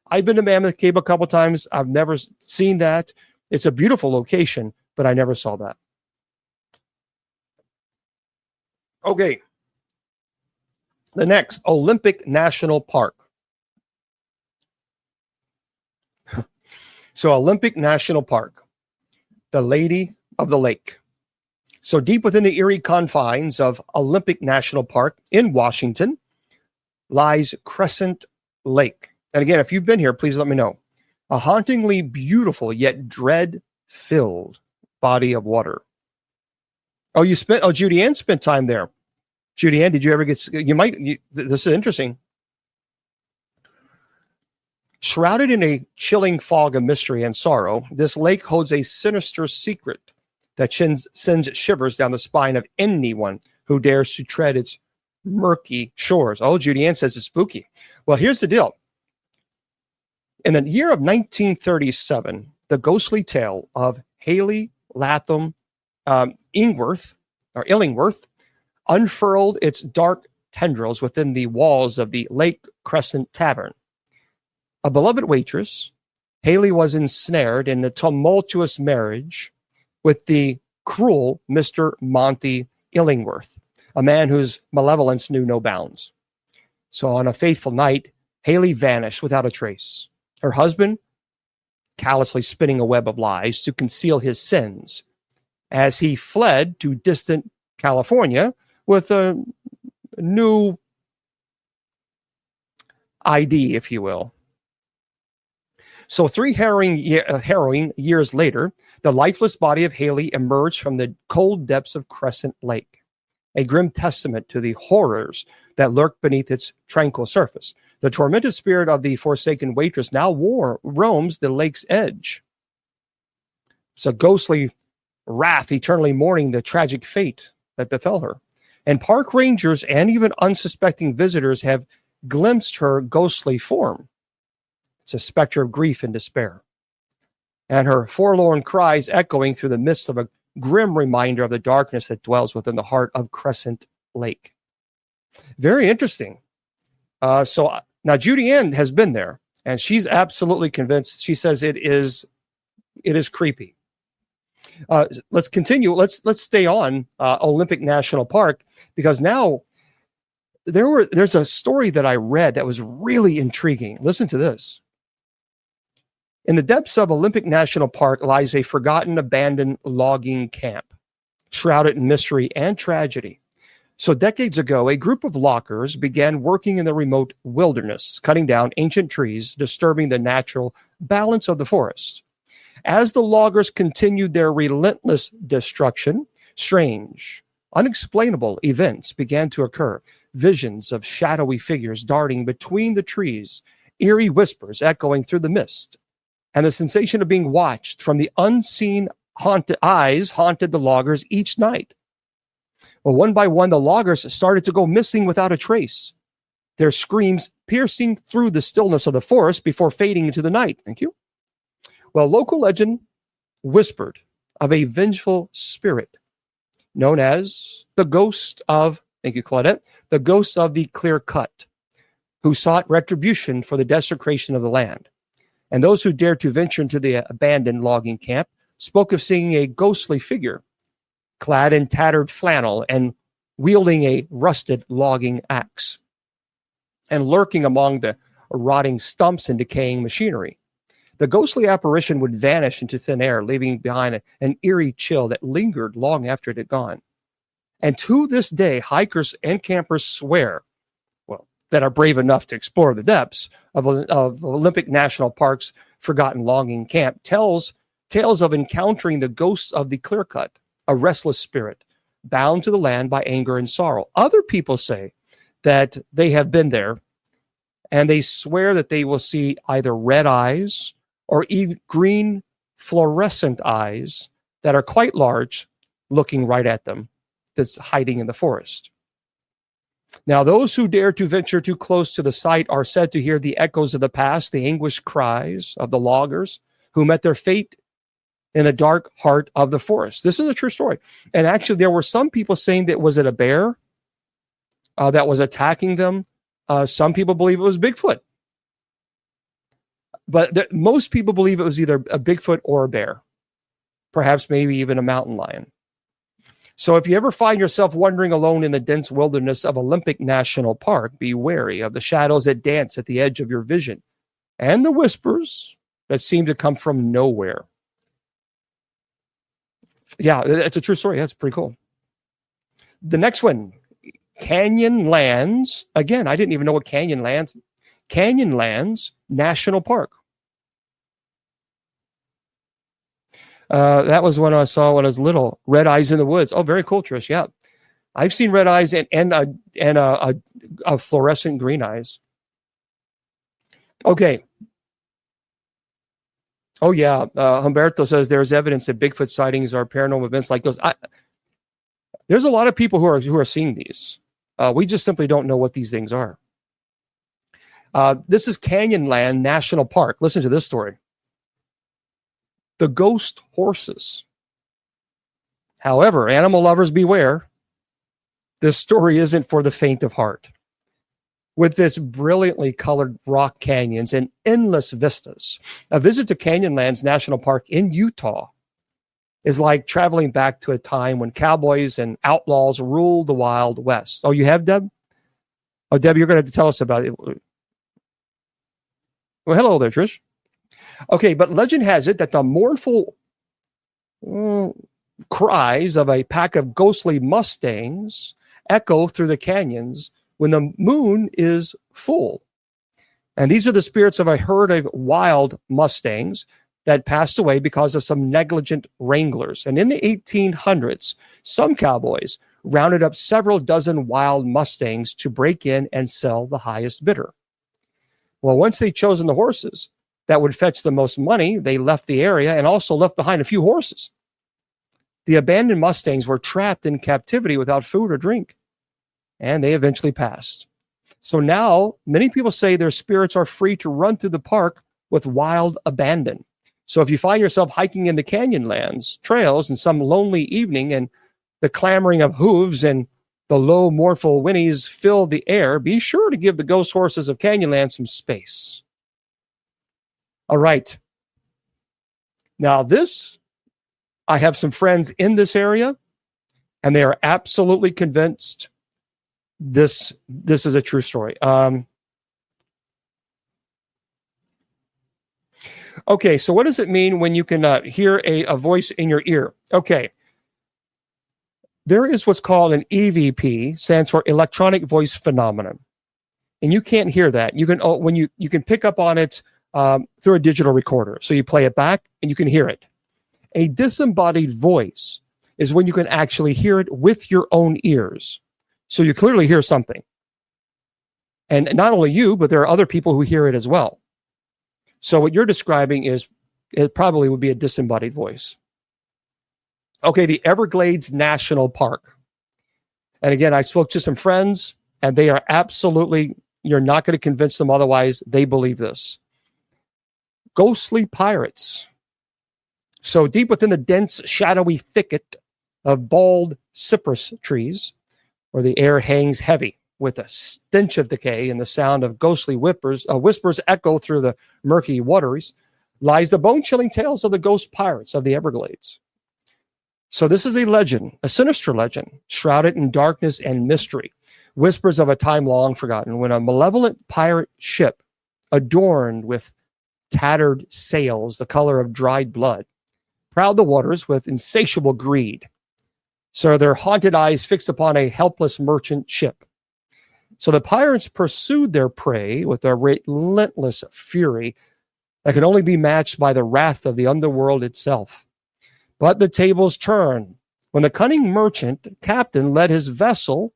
I've been to Mammoth Cave a couple times. I've never seen that. It's a beautiful location, but I never saw that. Okay. The next, Olympic National Park. So Olympic National Park, the Lady of the Lake. So deep within the eerie confines of Olympic National Park in Washington lies Crescent Lake. And again, if you've been here, please let me know. A hauntingly beautiful yet dread-filled body of water. Judy Ann spent time there. Judy Ann, did you ever this is interesting. Shrouded in a chilling fog of mystery and sorrow, this lake holds a sinister secret that sends shivers down the spine of anyone who dares to tread its murky shores. Oh, Judy Ann says it's spooky. Well, here's the deal. In the year of 1937, the ghostly tale of Haley Latham Illingworth unfurled its dark tendrils within the walls of the Lake Crescent Tavern. A beloved waitress, Haley was ensnared in a tumultuous marriage with the cruel Mr. Monty Illingworth, a man whose malevolence knew no bounds. So on a fateful night, Haley vanished without a trace. Her husband, callously spinning a web of lies to conceal his sins, as he fled to distant California with a new ID, if you will. So 3 harrowing years later, the lifeless body of Haley emerged from the cold depths of Crescent Lake, a grim testament to the horrors that lurk beneath its tranquil surface. The tormented spirit of the forsaken waitress now roams the lake's edge. It's a ghostly wrath eternally mourning the tragic fate that befell her. And park rangers and even unsuspecting visitors have glimpsed her ghostly form. It's a specter of grief and despair, and her forlorn cries echoing through the midst of a grim reminder of the darkness that dwells within the heart of Crescent Lake. Very interesting. So now Judy Ann has been there, and she's absolutely convinced. She says it is creepy. Let's continue. Let's stay on Olympic National Park, because now there's a story that I read that was really intriguing. Listen to this. In the depths of Olympic National Park lies a forgotten, abandoned logging camp, shrouded in mystery and tragedy. So decades ago, a group of loggers began working in the remote wilderness, cutting down ancient trees, disturbing the natural balance of the forest. As the loggers continued their relentless destruction, strange, unexplainable events began to occur. Visions of shadowy figures darting between the trees, eerie whispers echoing through the mist, and the sensation of being watched from the unseen eyes haunted the loggers each night. Well, one by one, the loggers started to go missing without a trace, their screams piercing through the stillness of the forest before fading into the night. Thank you. Well, local legend whispered of a vengeful spirit known as the ghost of, thank you, Claudette, the ghost of the clear cut, who sought retribution for the desecration of the land. And those who dared to venture into the abandoned logging camp spoke of seeing a ghostly figure clad in tattered flannel and wielding a rusted logging axe, and lurking among the rotting stumps and decaying machinery. The ghostly apparition would vanish into thin air, leaving behind an eerie chill that lingered long after it had gone. And to this day, hikers and campers swear, well, that are brave enough to explore the depths of Olympic National Park's forgotten logging camp, tales of encountering the ghosts of the clear cut, a restless spirit bound to the land by anger and sorrow. Other people say that they have been there, and they swear that they will see either red eyes or even green fluorescent eyes that are quite large, looking right at them, that's hiding in the forest. Now, those who dare to venture too close to the site are said to hear the echoes of the past, the anguished cries of the loggers who met their fate in the dark heart of the forest. This is a true story. And actually, there were some people saying that was it a bear that was attacking them? Some people believe it was Bigfoot. But most people believe it was either a Bigfoot or a bear, perhaps maybe even a mountain lion. So if you ever find yourself wandering alone in the dense wilderness of Olympic National Park, be wary of the shadows that dance at the edge of your vision and the whispers that seem to come from nowhere. Yeah, it's a true story. That's pretty cool. The next one, Canyonlands. Again, I didn't even know what Canyonlands National Park. That was one I saw when I was little. Red eyes in the woods. Oh, very cool, Trish. Yeah, I've seen red eyes and a fluorescent green eyes. Okay. Oh yeah, Humberto says there's evidence that Bigfoot sightings are paranormal events like those. There's a lot of people who are seeing these. We just simply don't know what these things are. This is Canyonland National Park. Listen to this story. The ghost horses. However, animal lovers beware. This story isn't for the faint of heart. With its brilliantly colored rock canyons and endless vistas, a visit to Canyonlands National Park in Utah is like traveling back to a time when cowboys and outlaws ruled the Wild West. Oh, you have, Deb? Oh, Deb, you're going to have to tell us about it. Well, hello there, Trish. Okay, but legend has it that the mournful cries of a pack of ghostly mustangs echo through the canyons when the moon is full. And these are the spirits of a herd of wild mustangs that passed away because of some negligent wranglers. And in the 1800s, some cowboys rounded up several dozen wild mustangs to break in and sell the highest bidder. Well, once they'd chosen the horses that would fetch the most money, they left the area and also left behind a few horses. The abandoned mustangs were trapped in captivity without food or drink, and they eventually passed. So now many people say their spirits are free to run through the park with wild abandon. So if you find yourself hiking in the Canyonlands trails in some lonely evening and the clamoring of hooves and the low, mournful whinnies fill the air, be sure to give the ghost horses of Canyonland some space. All right. Now I have some friends in this area, and they are absolutely convinced this is a true story. Okay, so what does it mean when you can hear a voice in your ear? Okay. There is what's called an EVP, stands for electronic voice phenomenon. And you can't hear that. You can pick up on it through a digital recorder. So you play it back and you can hear it. A disembodied voice is when you can actually hear it with your own ears. So you clearly hear something. And not only you, but there are other people who hear it as well. So what you're describing it probably would be a disembodied voice. Okay, the Everglades National Park. And again, I spoke to some friends, and they are absolutely, you're not going to convince them otherwise. They believe this. Ghostly pirates. So deep within the dense, shadowy thicket of bald cypress trees, where the air hangs heavy with a stench of decay and the sound of ghostly whispers echo through the murky waters, lies the bone-chilling tales of the ghost pirates of the Everglades. So this is a legend, a sinister legend, shrouded in darkness and mystery. Whispers of a time long forgotten when a malevolent pirate ship, adorned with tattered sails the color of dried blood, prowled the waters with insatiable greed. So their haunted eyes fixed upon a helpless merchant ship. So the pirates pursued their prey with a relentless fury that could only be matched by the wrath of the underworld itself. But the tables turned when the cunning merchant captain led his vessel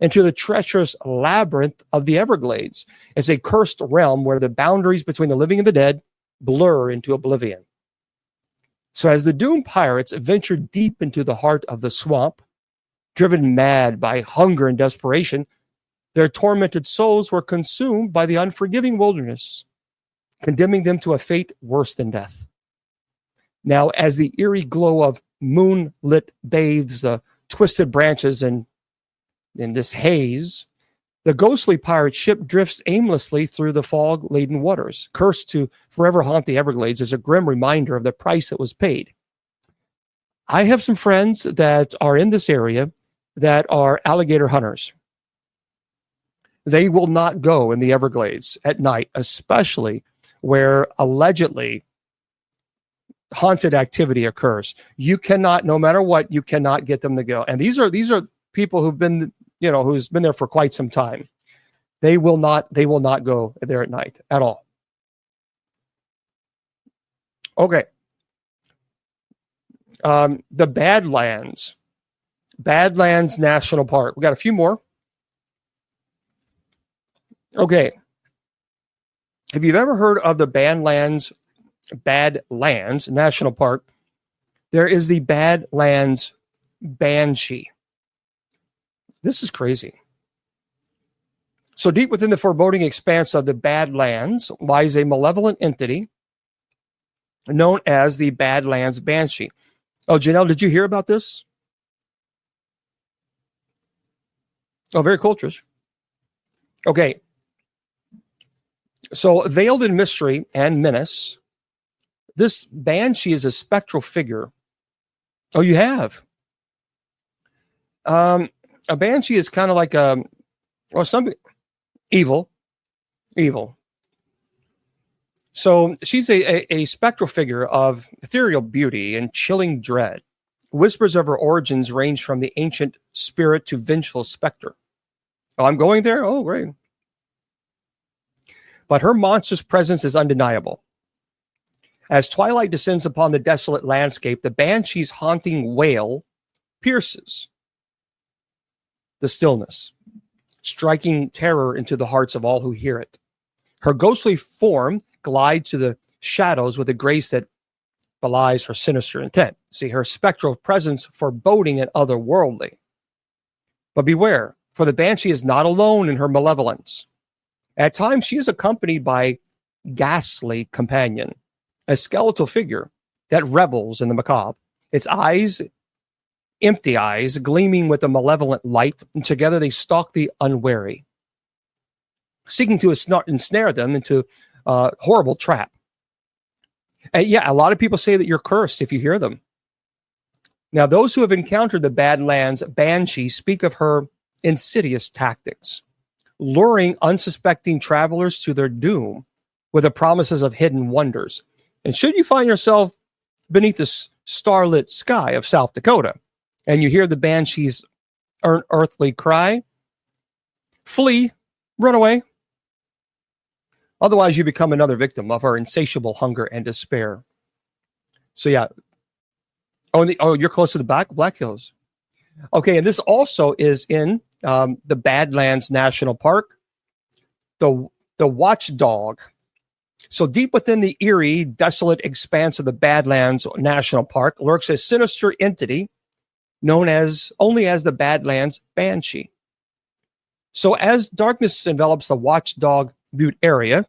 into the treacherous labyrinth of the Everglades. It's a cursed realm where the boundaries between the living and the dead blur into oblivion. So as the doomed pirates ventured deep into the heart of the swamp, driven mad by hunger and desperation, their tormented souls were consumed by the unforgiving wilderness, condemning them to a fate worse than death. Now, as the eerie glow of moonlit bathes the twisted branches in this haze, the ghostly pirate ship drifts aimlessly through the fog-laden waters, cursed to forever haunt the Everglades as a grim reminder of the price that was paid. I have some friends that are in this area that are alligator hunters. They will not go in the Everglades at night, especially where allegedly haunted activity occurs. You cannot, no matter what, you cannot get them to go. And these are people who've been, who's been there for quite some time. They will not go there at night at all. Okay. The Badlands National Park. We got a few more. Okay. Have you ever heard of the Badlands National Park? There is the Badlands Banshee. This is crazy. So deep within the foreboding expanse of the Badlands lies a malevolent entity known as the Badlands Banshee. Oh, Janelle, did you hear about this? Oh, very cool, Trish. Okay. So veiled in mystery and menace, this banshee is a spectral figure Oh, you have. A banshee is kind of like some evil, evil. So she's a spectral figure of ethereal beauty and chilling dread. Whispers of her origins range from the ancient spirit to vengeful specter. Oh, I'm going there? Oh, great. But her monstrous presence is undeniable. As twilight descends upon the desolate landscape, the banshee's haunting wail pierces the stillness, striking terror into the hearts of all who hear it. Her ghostly form glides to the shadows with a grace that belies her sinister intent. See, her spectral presence foreboding and otherworldly. But beware, for the banshee is not alone in her malevolence. At times, she is accompanied by ghastly companion, a skeletal figure that revels in the macabre. Its eyes, empty eyes, gleaming with a malevolent light, and together they stalk the unwary, seeking to ensnare them into a horrible trap. And yeah, a lot of people say that you're cursed if you hear them. Now, those who have encountered the Badlands banshee speak of her insidious tactics, luring unsuspecting travelers to their doom with the promises of hidden wonders. And should you find yourself beneath the starlit sky of South Dakota and you hear the banshee's earthly cry, flee, run away. Otherwise, you become another victim of her insatiable hunger and despair. So yeah. Oh, you're close to the Black Hills. Okay, and this also is in the Badlands National Park, the watchdog. So deep within the eerie, desolate expanse of the Badlands National Park lurks a sinister entity known only as the Badlands Banshee. So as darkness envelops the watchdog Butte area,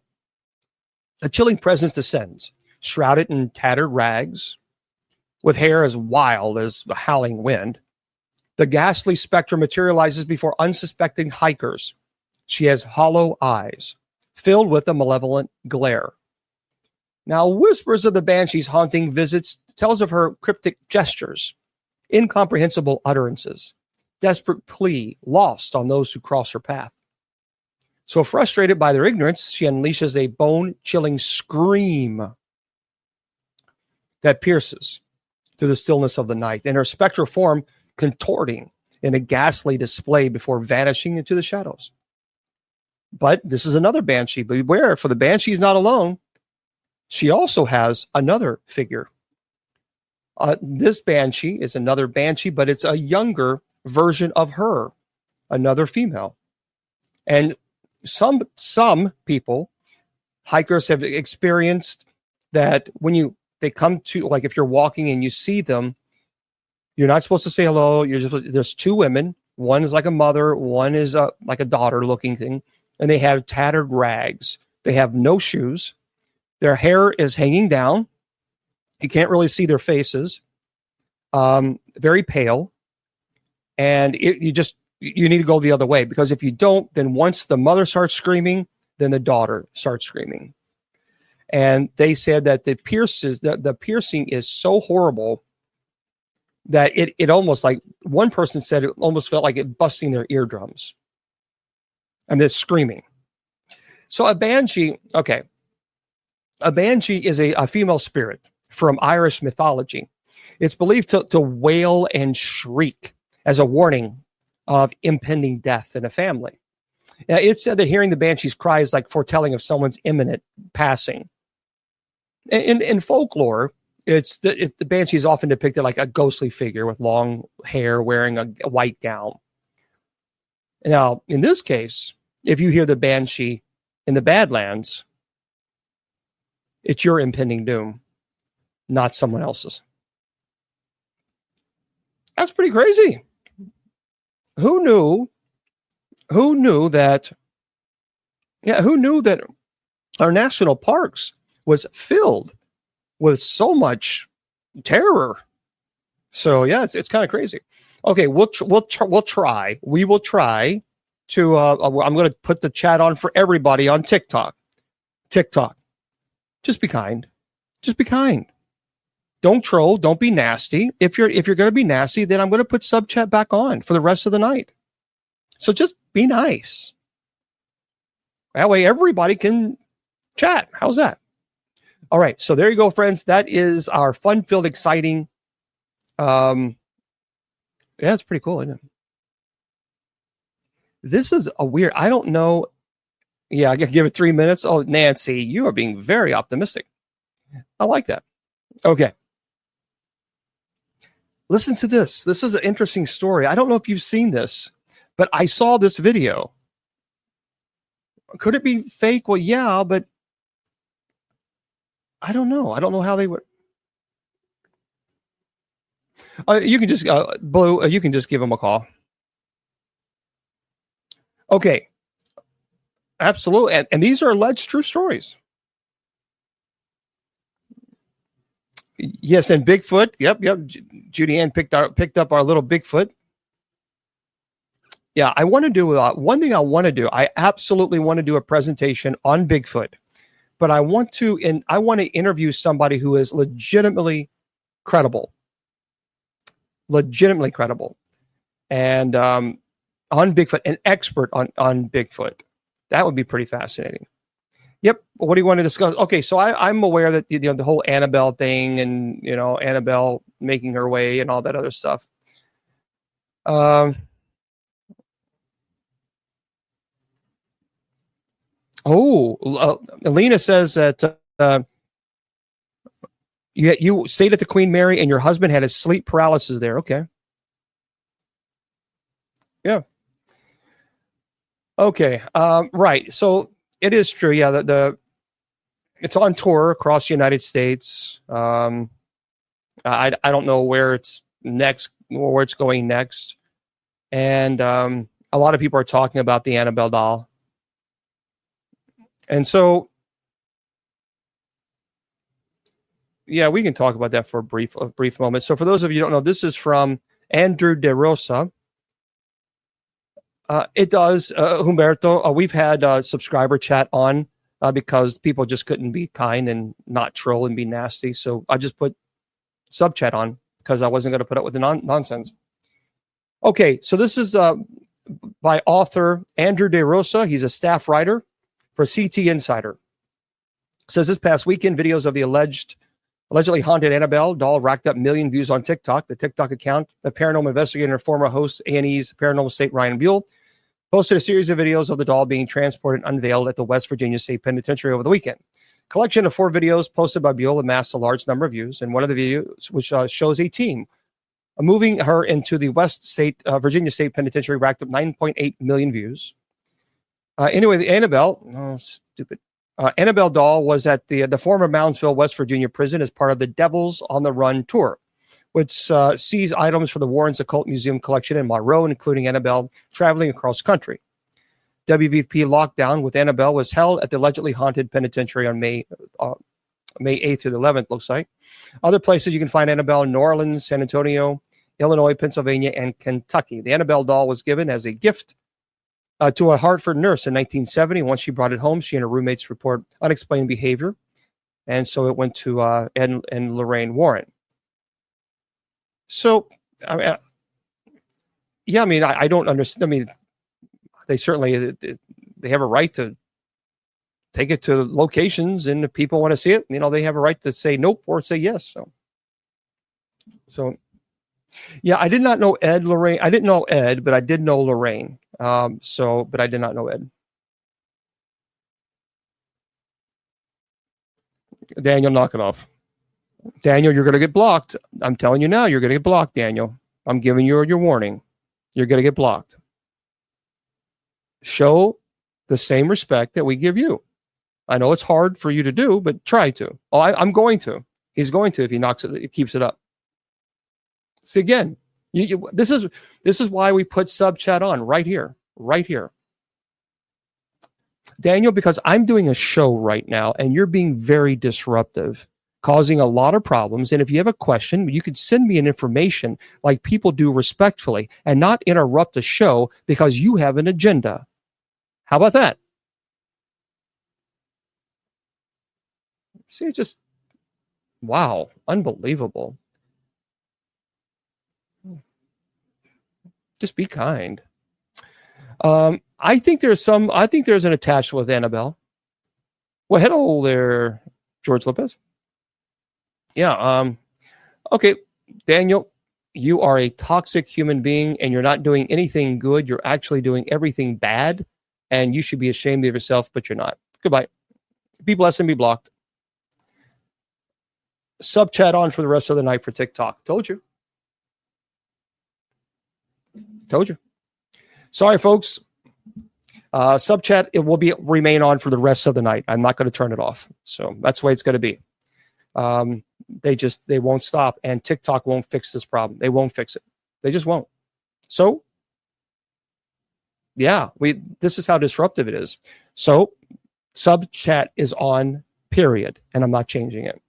a chilling presence descends, shrouded in tattered rags, with hair as wild as a howling wind. The ghastly specter materializes before unsuspecting hikers. She has hollow eyes, filled with a malevolent glare. Now, whispers of the banshee's haunting visits tells of her cryptic gestures, incomprehensible utterances, desperate plea lost on those who cross her path. So frustrated by their ignorance, she unleashes a bone-chilling scream that pierces through the stillness of the night, and her spectral form contorting in a ghastly display before vanishing into the shadows. But this is another banshee. Beware, for the banshee is not alone. She also has another figure. This banshee is another banshee, but it's a younger version of her, another female. And some people, hikers, have experienced that when they come to, like if you're walking and you see them, you're not supposed to say hello. There's two women. One is like a mother. One is like a daughter looking thing. And they have tattered rags. They have no shoes. Their hair is hanging down. You can't really see their faces. Very pale. And you need to go the other way, because if you don't, then once the mother starts screaming, then the daughter starts screaming. And they said that the piercing is so horrible that it almost, like one person said, it almost felt like it busting their eardrums. And they're screaming. So a banshee is a female spirit from Irish mythology. It's believed to wail and shriek as a warning of impending death in a family. It's said that hearing the banshee's cry is like foretelling of someone's imminent passing. In folklore, the banshee is often depicted like a ghostly figure with long hair wearing a white gown. Now, in this case, if you hear the banshee in the Badlands, it's your impending doom, not someone else's. That's pretty crazy. Who knew that our national parks was filled with so much terror? So yeah, it's kind of crazy. Okay, we will try to I'm going to put the chat on for everybody on TikTok. Just be kind. Don't troll. Don't be nasty. If you're going to be nasty, then I'm going to put sub chat back on for the rest of the night. So just be nice. That way everybody can chat. How's that? All right. So there you go, friends. That is our fun-filled, exciting. Yeah, it's pretty cool, isn't it? This is a weird. I don't know. Yeah, I can give it 3 minutes. Oh, Nancy, you are being very optimistic. I like that. Okay. Listen to this. This is an interesting story. I don't know if you've seen this, but I saw this video. Could it be fake? Well, yeah, but I don't know. I don't know how they would. You can just, Blue, you can just give them a call. Okay. Absolutely. And these are alleged true stories. Yes, and Bigfoot. Yep. Judy Ann picked up our little Bigfoot. Yeah, I want to do one thing. I absolutely want to do a presentation on Bigfoot, but I want to interview somebody who is legitimately credible, and on Bigfoot, an expert on Bigfoot. That would be pretty fascinating. Yep. What do you want to discuss? Okay, so I'm aware that the whole Annabelle thing, and Annabelle making her way and all that other stuff. Alina says that you stayed at the Queen Mary and your husband had a sleep paralysis there. Okay. Yeah. Okay. Right. So it is true. Yeah. It's on tour across the United States. I don't know where it's next, or where it's going next. And a lot of people are talking about the Annabelle doll. And so, yeah, we can talk about that for a brief moment. So for those of you who don't know, this is from Andrew De Rosa. It does, Humberto. We've had subscriber chat on because people just couldn't be kind and not troll and be nasty. So I just put sub chat on because I wasn't going to put up with the nonsense. Okay, so this is by author Andrew De Rosa. He's a staff writer for CT Insider. It says this past weekend, videos of the allegedly haunted Annabelle doll racked up million views on TikTok. The TikTok account, the paranormal investigator and former host A&E's Paranormal State Ryan Buell, posted a series of videos of the doll being transported and unveiled at the West Virginia State Penitentiary over the weekend. Collection of 4 videos posted by Buell amassed a large number of views, and one of the videos, which shows a team moving her into the Virginia State Penitentiary, racked up 9.8 million views. Anyway, the Annabelle doll was at the former Moundsville, West Virginia prison as part of the Devils on the Run tour, which sees items for the Warren's Occult Museum collection in Monroe, including Annabelle traveling across country. WVP lockdown with Annabelle was held at the allegedly haunted penitentiary on May 8th through the 11th, looks like. Other places you can find Annabelle: New Orleans, San Antonio, Illinois, Pennsylvania, and Kentucky. The Annabelle doll was given as a gift to a Hartford nurse in 1970. Once she brought it home, she and her roommates report unexplained behavior. And so it went to Ed and Lorraine Warren. So, I don't understand. I mean, they certainly they have a right to take it to locations, and if people want to see it, they have a right to say nope or say yes. So yeah, I did not know Lorraine. I didn't know Ed, but I did know Lorraine. But I did not know Ed. Daniel, knock it off. Daniel, you're going to get blocked. I'm telling you now, you're going to get blocked, Daniel. I'm giving you your warning. You're going to get blocked. Show the same respect that we give you. I know it's hard for you to do, but try to. Oh, I'm going to. He's going to if he keeps it up. See, again, this is why we put sub chat on right here. Daniel, because I'm doing a show right now and you're being very disruptive, causing a lot of problems. And if you have a question, you could send me an information like people do respectfully and not interrupt the show because you have an agenda. How about that? See, Wow, unbelievable. Just be kind. I think there's an attachment with Annabelle. Well, hello there, George Lopez. Yeah. Okay, Daniel, you are a toxic human being and you're not doing anything good. You're actually doing everything bad and you should be ashamed of yourself, but you're not. Goodbye. Be blessed and be blocked. Sub chat on for the rest of the night for TikTok. Told you. Told you. Sorry, folks. Sub chat, it will remain on for the rest of the night. I'm not going to turn it off. So that's the way it's going to be. They won't stop, and TikTok won't fix this problem. They won't fix it. They just won't. So yeah, this is how disruptive it is. So sub chat is on, period, and I'm not changing it.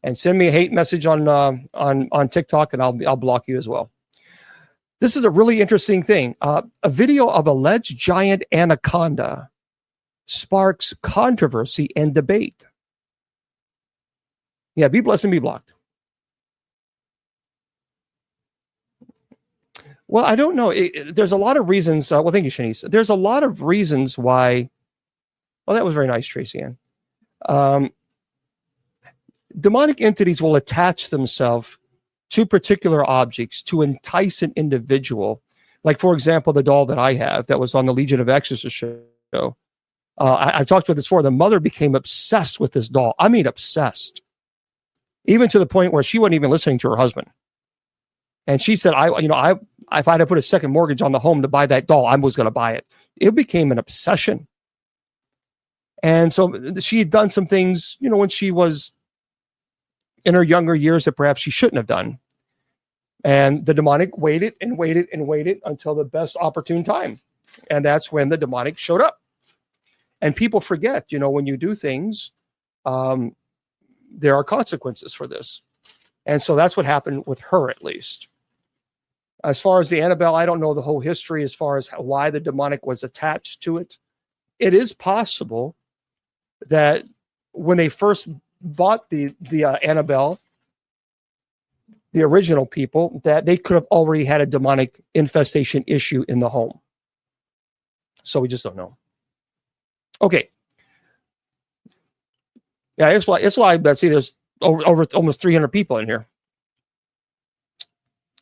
And send me a hate message on TikTok, and I'll block you as well. This is a really interesting thing. A video of alleged giant anaconda sparks controversy and debate. Yeah, be blessed and be blocked. Well, I don't know. There's a lot of reasons. Well, thank you, Shanice. There's a lot of reasons why. Oh, that was very nice, Tracy Ann. Demonic entities will attach themselves to particular objects to entice an individual. Like, for example, the doll that I have that was on the Legion of Exorcists show. I've talked about this before. The mother became obsessed with this doll. I mean, obsessed. Even to the point where she wasn't even listening to her husband. And she said, if I had to put a second mortgage on the home to buy that doll, I was going to buy it. It became an obsession. And so she had done some things, when she was in her younger years that perhaps she shouldn't have done. And the demonic waited and waited and waited until the best opportune time. And that's when the demonic showed up. And people forget, when you do things, there are consequences for this. And so that's what happened with her, at least. As far as the Annabelle, I don't know the whole history as far as why the demonic was attached to it. It is possible that when they first bought the Annabelle, the original people, that they could have already had a demonic infestation issue in the home. So we just don't know. Okay. Yeah, it's live, Betsy. There's over almost 300 people in here.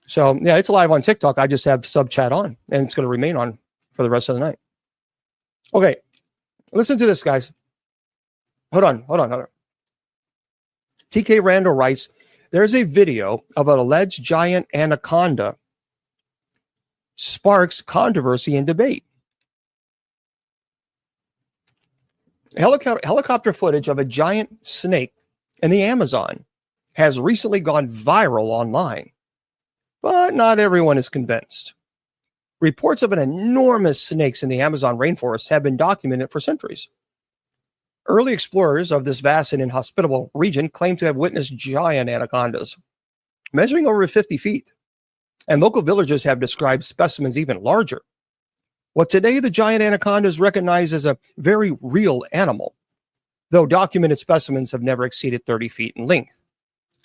So yeah, it's live on TikTok. I just have sub chat on, and it's going to remain on for the rest of the night. Okay, listen to this, guys. Hold on. TK Randall writes, there's a video of an alleged giant anaconda sparks controversy and debate. Helicopter footage of a giant snake in the Amazon has recently gone viral online, but not everyone is convinced. Reports of an enormous snakes in the Amazon rainforest have been documented for centuries. Early explorers of this vast and inhospitable region claim to have witnessed giant anacondas, measuring over 50 feet, and local villagers have described specimens even larger. What today the giant anaconda is recognized as a very real animal, though documented specimens have never exceeded 30 feet in length.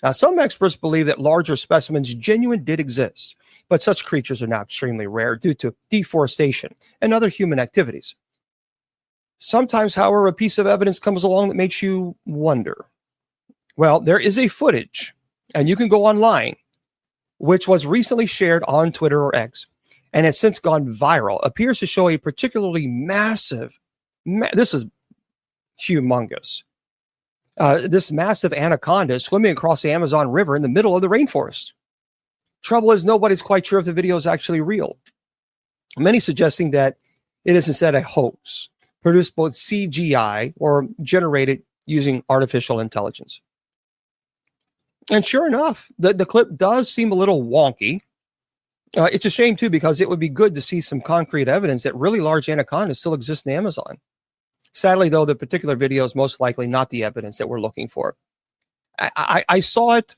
Now, some experts believe that larger specimens genuinely did exist, but such creatures are now extremely rare due to deforestation and other human activities. Sometimes, however, a piece of evidence comes along that makes you wonder. Well, there is a footage, and you can go online, which was recently shared on Twitter or X, and has since gone viral, appears to show a particularly massive, this is humongous, this massive anaconda swimming across the Amazon River in the middle of the rainforest. Trouble is, nobody's quite sure if the video is actually real. Many suggesting that it is instead a hoax, produced both CGI or generated using artificial intelligence. And sure enough, the clip does seem a little wonky. It's a shame, too, because it would be good to see some concrete evidence that really large anacondas still exist in the Amazon. Sadly, though, the particular video is most likely not the evidence that we're looking for. I saw it.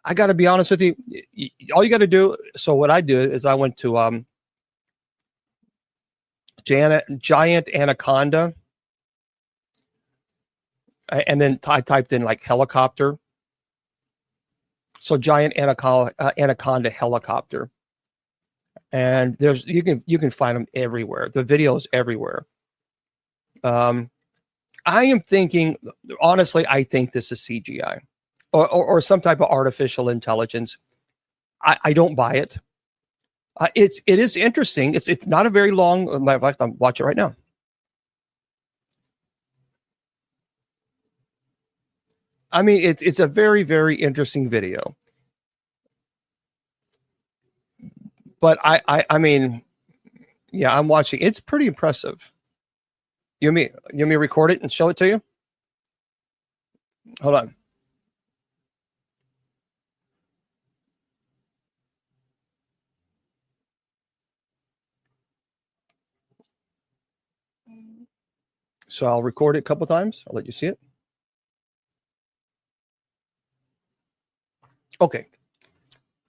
I got to be honest with you. All you got to do. So what I did is I went to giant anaconda, and then I typed in like helicopter, So giant anaconda helicopter. And you can find them everywhere. The videos everywhere. I am thinking, honestly, I think this is CGI or some type of artificial intelligence. I don't buy it. It is interesting. It's not a very long. In fact, I'm watching it right now. I mean, it's a very, very interesting video. But I mean, yeah, I'm watching. It's pretty impressive. You want me to record it and show it to you? Hold on. So I'll record it a couple times. I'll let you see it. Okay.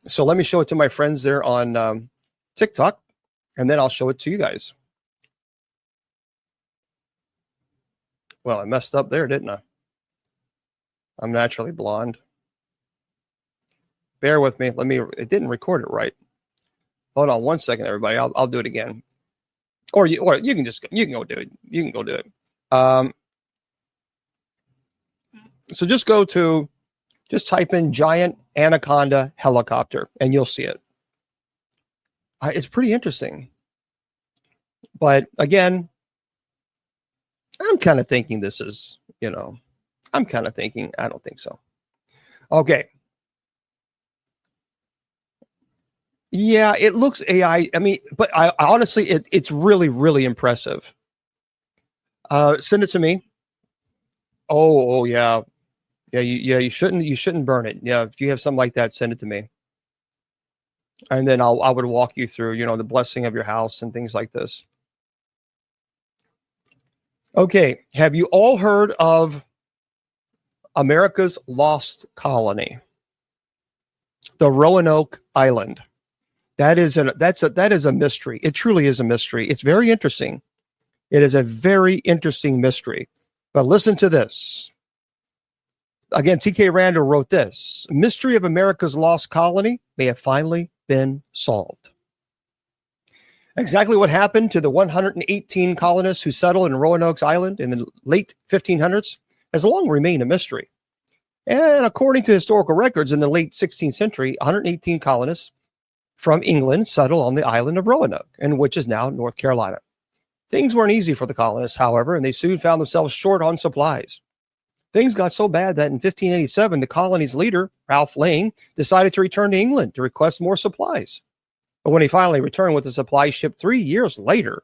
So let me show it to my friends there on TikTok, and then I'll show it to you guys. Well, I messed up there, didn't I? I'm naturally blonde. Bear with me. It didn't record it right. Hold on one second, everybody. I'll do it again. Or you can go do it. You can go do it. So just type in giant anaconda helicopter and you'll see it. It's pretty interesting. But again, I'm kind of thinking this is, I don't think so. Okay. Yeah, it looks AI. I mean, but I honestly, it's really, really impressive. Send it to me. Oh yeah. Yeah, you shouldn't burn it. Yeah, if you have something like that, send it to me. And then I would walk you through, the blessing of your house and things like this. Okay, have you all heard of America's lost colony? The Roanoke Island. That is a mystery. It truly is a mystery. It's very interesting. It is a very interesting mystery. But listen to this. Again, T.K. Randall wrote this. Mystery of America's lost colony may have finally been solved. Exactly what happened to the 118 colonists who settled in Roanoke Island in the late 1500s has long remained a mystery. And according to historical records, in the late 16th century, 118 colonists from England settled on the island of Roanoke, and which is now North Carolina. Things weren't easy for the colonists, however, and they soon found themselves short on supplies. Things got so bad that in 1587, the colony's leader, Ralph Lane, decided to return to England to request more supplies. But when he finally returned with a supply ship 3 years later,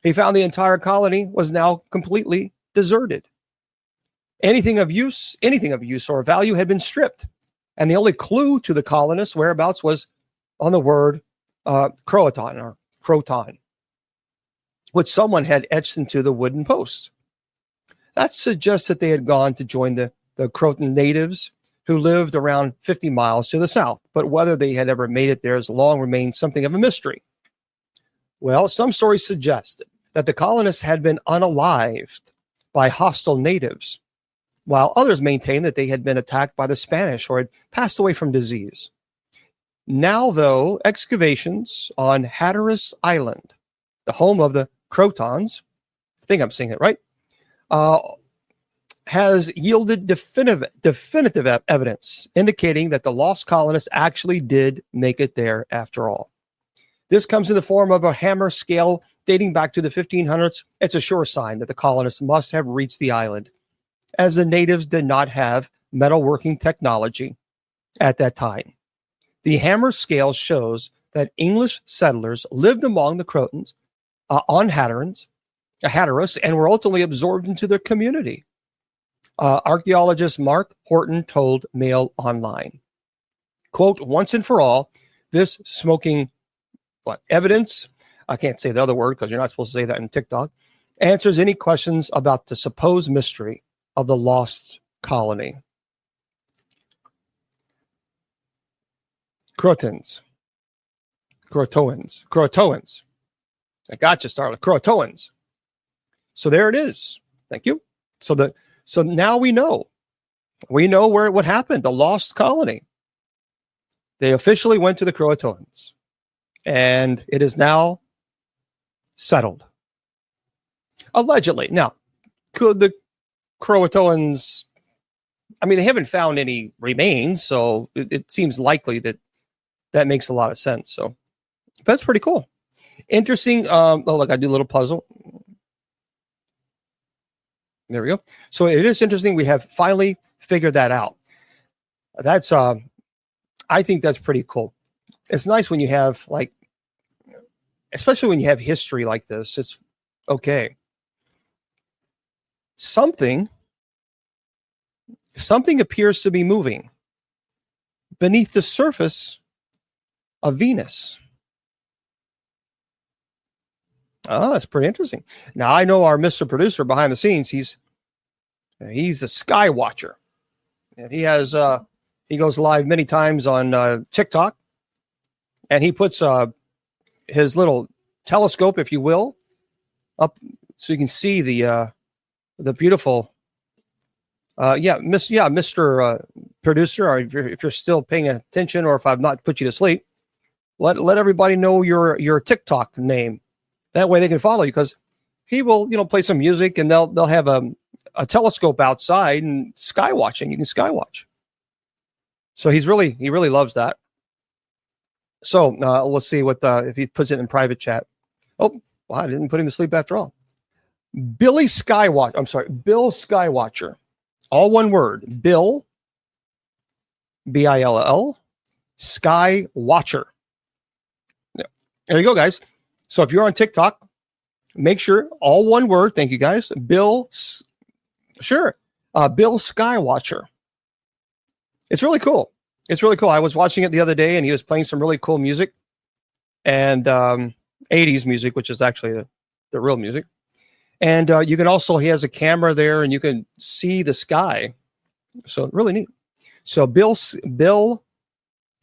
he found the entire colony was now completely deserted. Anything of use or value had been stripped, and the only clue to the colonists' whereabouts was on the word croton, which someone had etched into the wooden post. That suggests that they had gone to join the Croton natives who lived around 50 miles to the south, but whether they had ever made it there has long remained something of a mystery. Well, some stories suggest that the colonists had been unalived by hostile natives, while others maintain that they had been attacked by the Spanish or had passed away from disease. Now, though, excavations on Hatteras Island, the home of the Crotons, I think I'm saying it right, has yielded definitive evidence indicating that the lost colonists actually did make it there after all. This comes in the form of a hammer scale dating back to the 1500s. It's a sure sign that the colonists must have reached the island, as the natives did not have metalworking technology at that time. The hammer scale shows that English settlers lived among the Crotons on Hatteras and were ultimately absorbed into their community. Archaeologist Mark Horton told Mail Online, quote, once and for all, this smoking evidence, I can't say the other word because you're not supposed to say that in TikTok, answers any questions about the supposed mystery of the lost colony. Croatoans. I got you, Starlet. Croatoans. So there it is. Thank you. So now we know. We know what happened, the lost colony. They officially went to the Croatoans, and it is now settled. Allegedly. Now, could the Croatoans, I mean, they haven't found any remains, so it seems likely that that makes a lot of sense. So that's pretty cool. Interesting. Oh, look, I do a little puzzle. There we go. So it is interesting. We have finally figured that out. That's, I think that's pretty cool. It's nice when you have, like, especially when you have history like this. It's okay. Something appears to be moving beneath the surface of Venus. Oh, that's pretty interesting. Now, I know our Mr. Producer behind the scenes, he's a sky watcher. And he has he goes live many times on TikTok, and he puts his little telescope, if you will, up so you can see the beautiful Mr. Producer, or if you're still paying attention, or if I've not put you to sleep, let everybody know your TikTok name. That way they can follow you, because he will, play some music, and they'll have a telescope outside and sky watching. You can sky watch. So he really loves that. So let's see what if he puts it in private chat. Oh, well, I didn't put him to sleep after all. Bill Skywatcher. All one word. Bill, Bill, Sky Watcher. Yeah. There you go, guys. So if you're on TikTok, make sure, all one word. Thank you, guys. Bill Skywatcher. It's really cool. It's really cool. I was watching it the other day, and he was playing some really cool music, and 80s music, which is actually the real music. And you can also, he has a camera there, and you can see the sky. So really neat. So Bill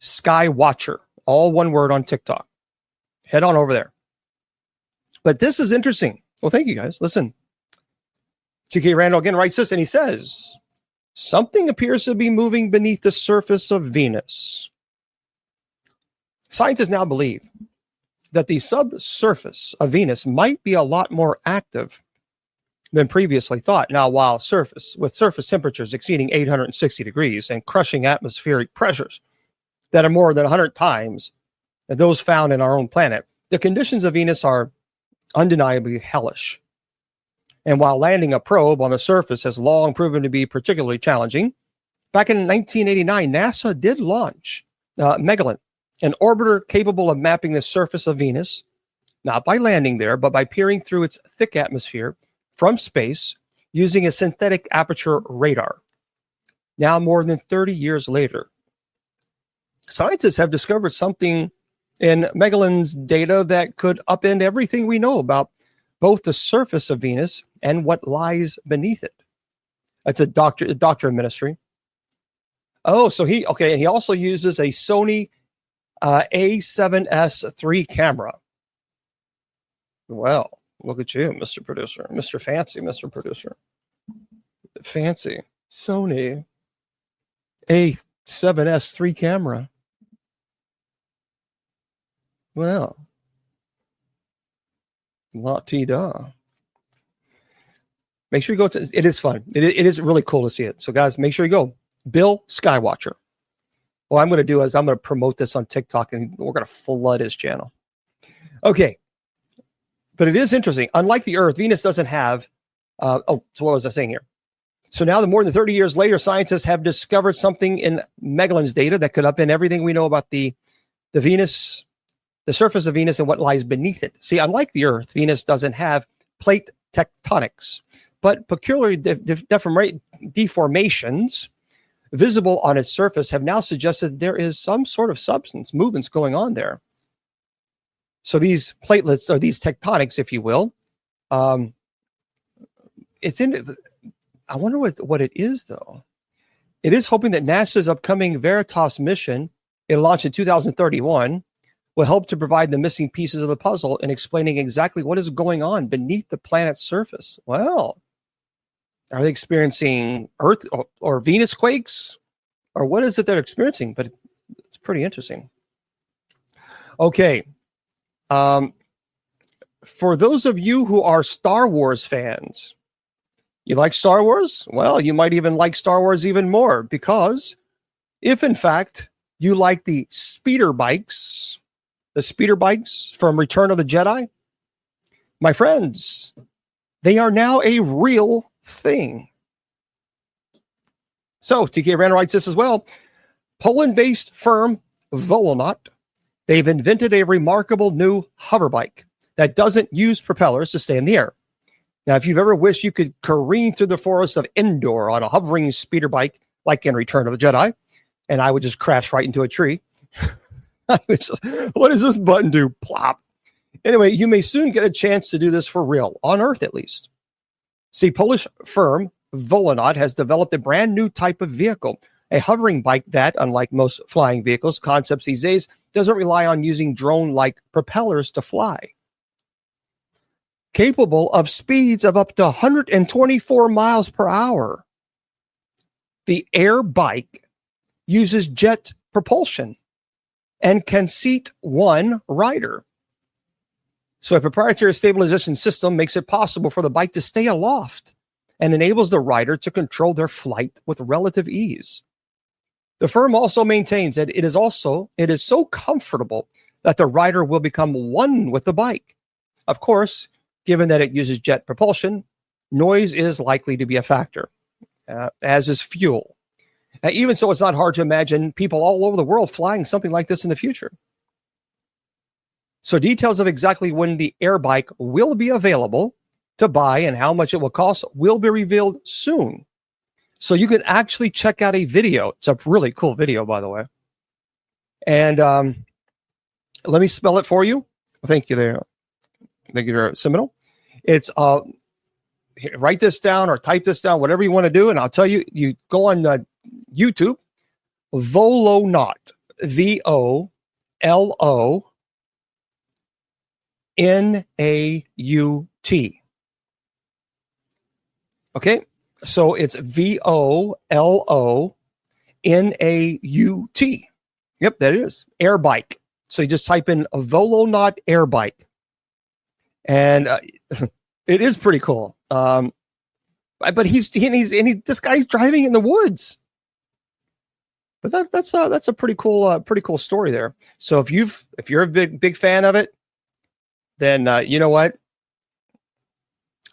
Skywatcher, all one word on TikTok. Head on over there. But this is interesting. Well, thank you, guys. Listen. TK Randall again writes this, and he says, something appears to be moving beneath the surface of Venus. Scientists now believe that the subsurface of Venus might be a lot more active than previously thought. Now, with surface temperatures exceeding 860 degrees and crushing atmospheric pressures that are more than 100 times those found in our own planet, the conditions of Venus are undeniably hellish. And while landing a probe on the surface has long proven to be particularly challenging, back in 1989, NASA did launch Magellan, an orbiter capable of mapping the surface of Venus, not by landing there, but by peering through its thick atmosphere from space using a synthetic aperture radar. Now, more than 30 years later, scientists have discovered something in Magellan's data that could upend everything we know about both the surface of Venus and what lies beneath it. That's a doctorate of ministry. Oh, so and he also uses a Sony A7S III camera. Well, look at you, Mr. Producer, Mr. Fancy, Mr. Producer. Fancy. Sony A7S III camera. Well, la-ti-da. Make sure you go to, it is fun. It is really cool to see it. So guys, make sure you go. Bill Skywatcher. What I'm going to do is I'm going to promote this on TikTok, and we're going to flood his channel. Okay. But it is interesting. Unlike the Earth, Venus doesn't have, so what was I saying here? So now, more than 30 years later, scientists have discovered something in Magellan's data that could upend everything we know about the Venus, the surface of Venus and what lies beneath it. See, unlike the Earth, Venus doesn't have plate tectonics, but peculiar deformations visible on its surface have now suggested there is some sort of substance movements going on there. So these platelets, or these tectonics, if you will, it's in. I wonder what it is, though. It is hoping that NASA's upcoming Veritas mission, it'll launch in 2031, will help to provide the missing pieces of the puzzle in explaining exactly what is going on beneath the planet's surface. Well, are they experiencing Earth or Venus quakes, or what is it they're experiencing? But it's pretty interesting. Okay. For those of you who are Star Wars fans, you like Star Wars? Well, you might even like Star Wars even more, because if in fact you like the speeder bikes from Return of the Jedi, my friends, they are now a real thing. So TK Rand writes this as well. Poland-based firm Volonaut, they've invented a remarkable new hover bike that doesn't use propellers to stay in the air. Now, if you've ever wished you could careen through the forest of Endor on a hovering speeder bike, like in Return of the Jedi, and I would just crash right into a tree. What does this button do? Plop. Anyway, you may soon get a chance to do this for real, on Earth at least. See, Polish firm Volonaut has developed a brand new type of vehicle, a hovering bike that, unlike most flying vehicles concepts these days, doesn't rely on using drone-like propellers to fly. Capable of speeds of up to 124 miles per hour. The air bike uses jet propulsion and can seat one rider. So a proprietary stabilization system makes it possible for the bike to stay aloft and enables the rider to control their flight with relative ease. The firm also maintains that it is so comfortable that the rider will become one with the bike. Of course, given that it uses jet propulsion, noise is likely to be a factor, as is fuel. Even so, it's not hard to imagine people all over the world flying something like this in the future. So details of exactly when the air bike will be available to buy and how much it will cost will be revealed soon. So you can actually check out a video. It's a really cool video, by the way. And let me spell it for you. Thank you there. Thank you there, Seminole. It's write this down or type this down, whatever you want to do. And I'll tell you, you go on YouTube, Volonaut, VOLONAUT. Okay, so it's VOLONAUT. Yep, that is air bike. So you just type in a Volonaut air bike, and it is pretty cool. But this guy's driving in the woods. But that's a pretty cool story there. So if you're a big fan of it, then you know what?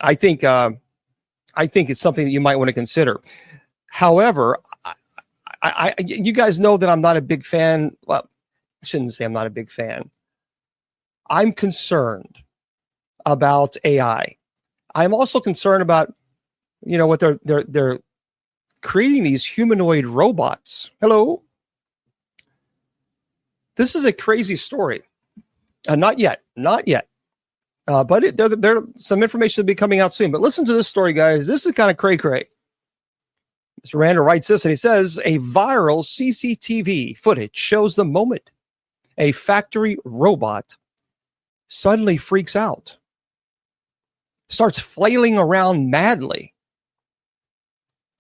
I think it's something that you might want to consider. However, you guys know that I'm not a big fan. Well, I shouldn't say I'm not a big fan. I'm concerned about AI. I'm also concerned about, what they're creating these humanoid robots. Hello. This is a crazy story. Not yet. But there some information will be coming out soon. But listen to this story, guys. This is kind of cray-cray. Mr. Randall writes this, and he says, a viral CCTV footage shows the moment a factory robot suddenly freaks out, starts flailing around madly.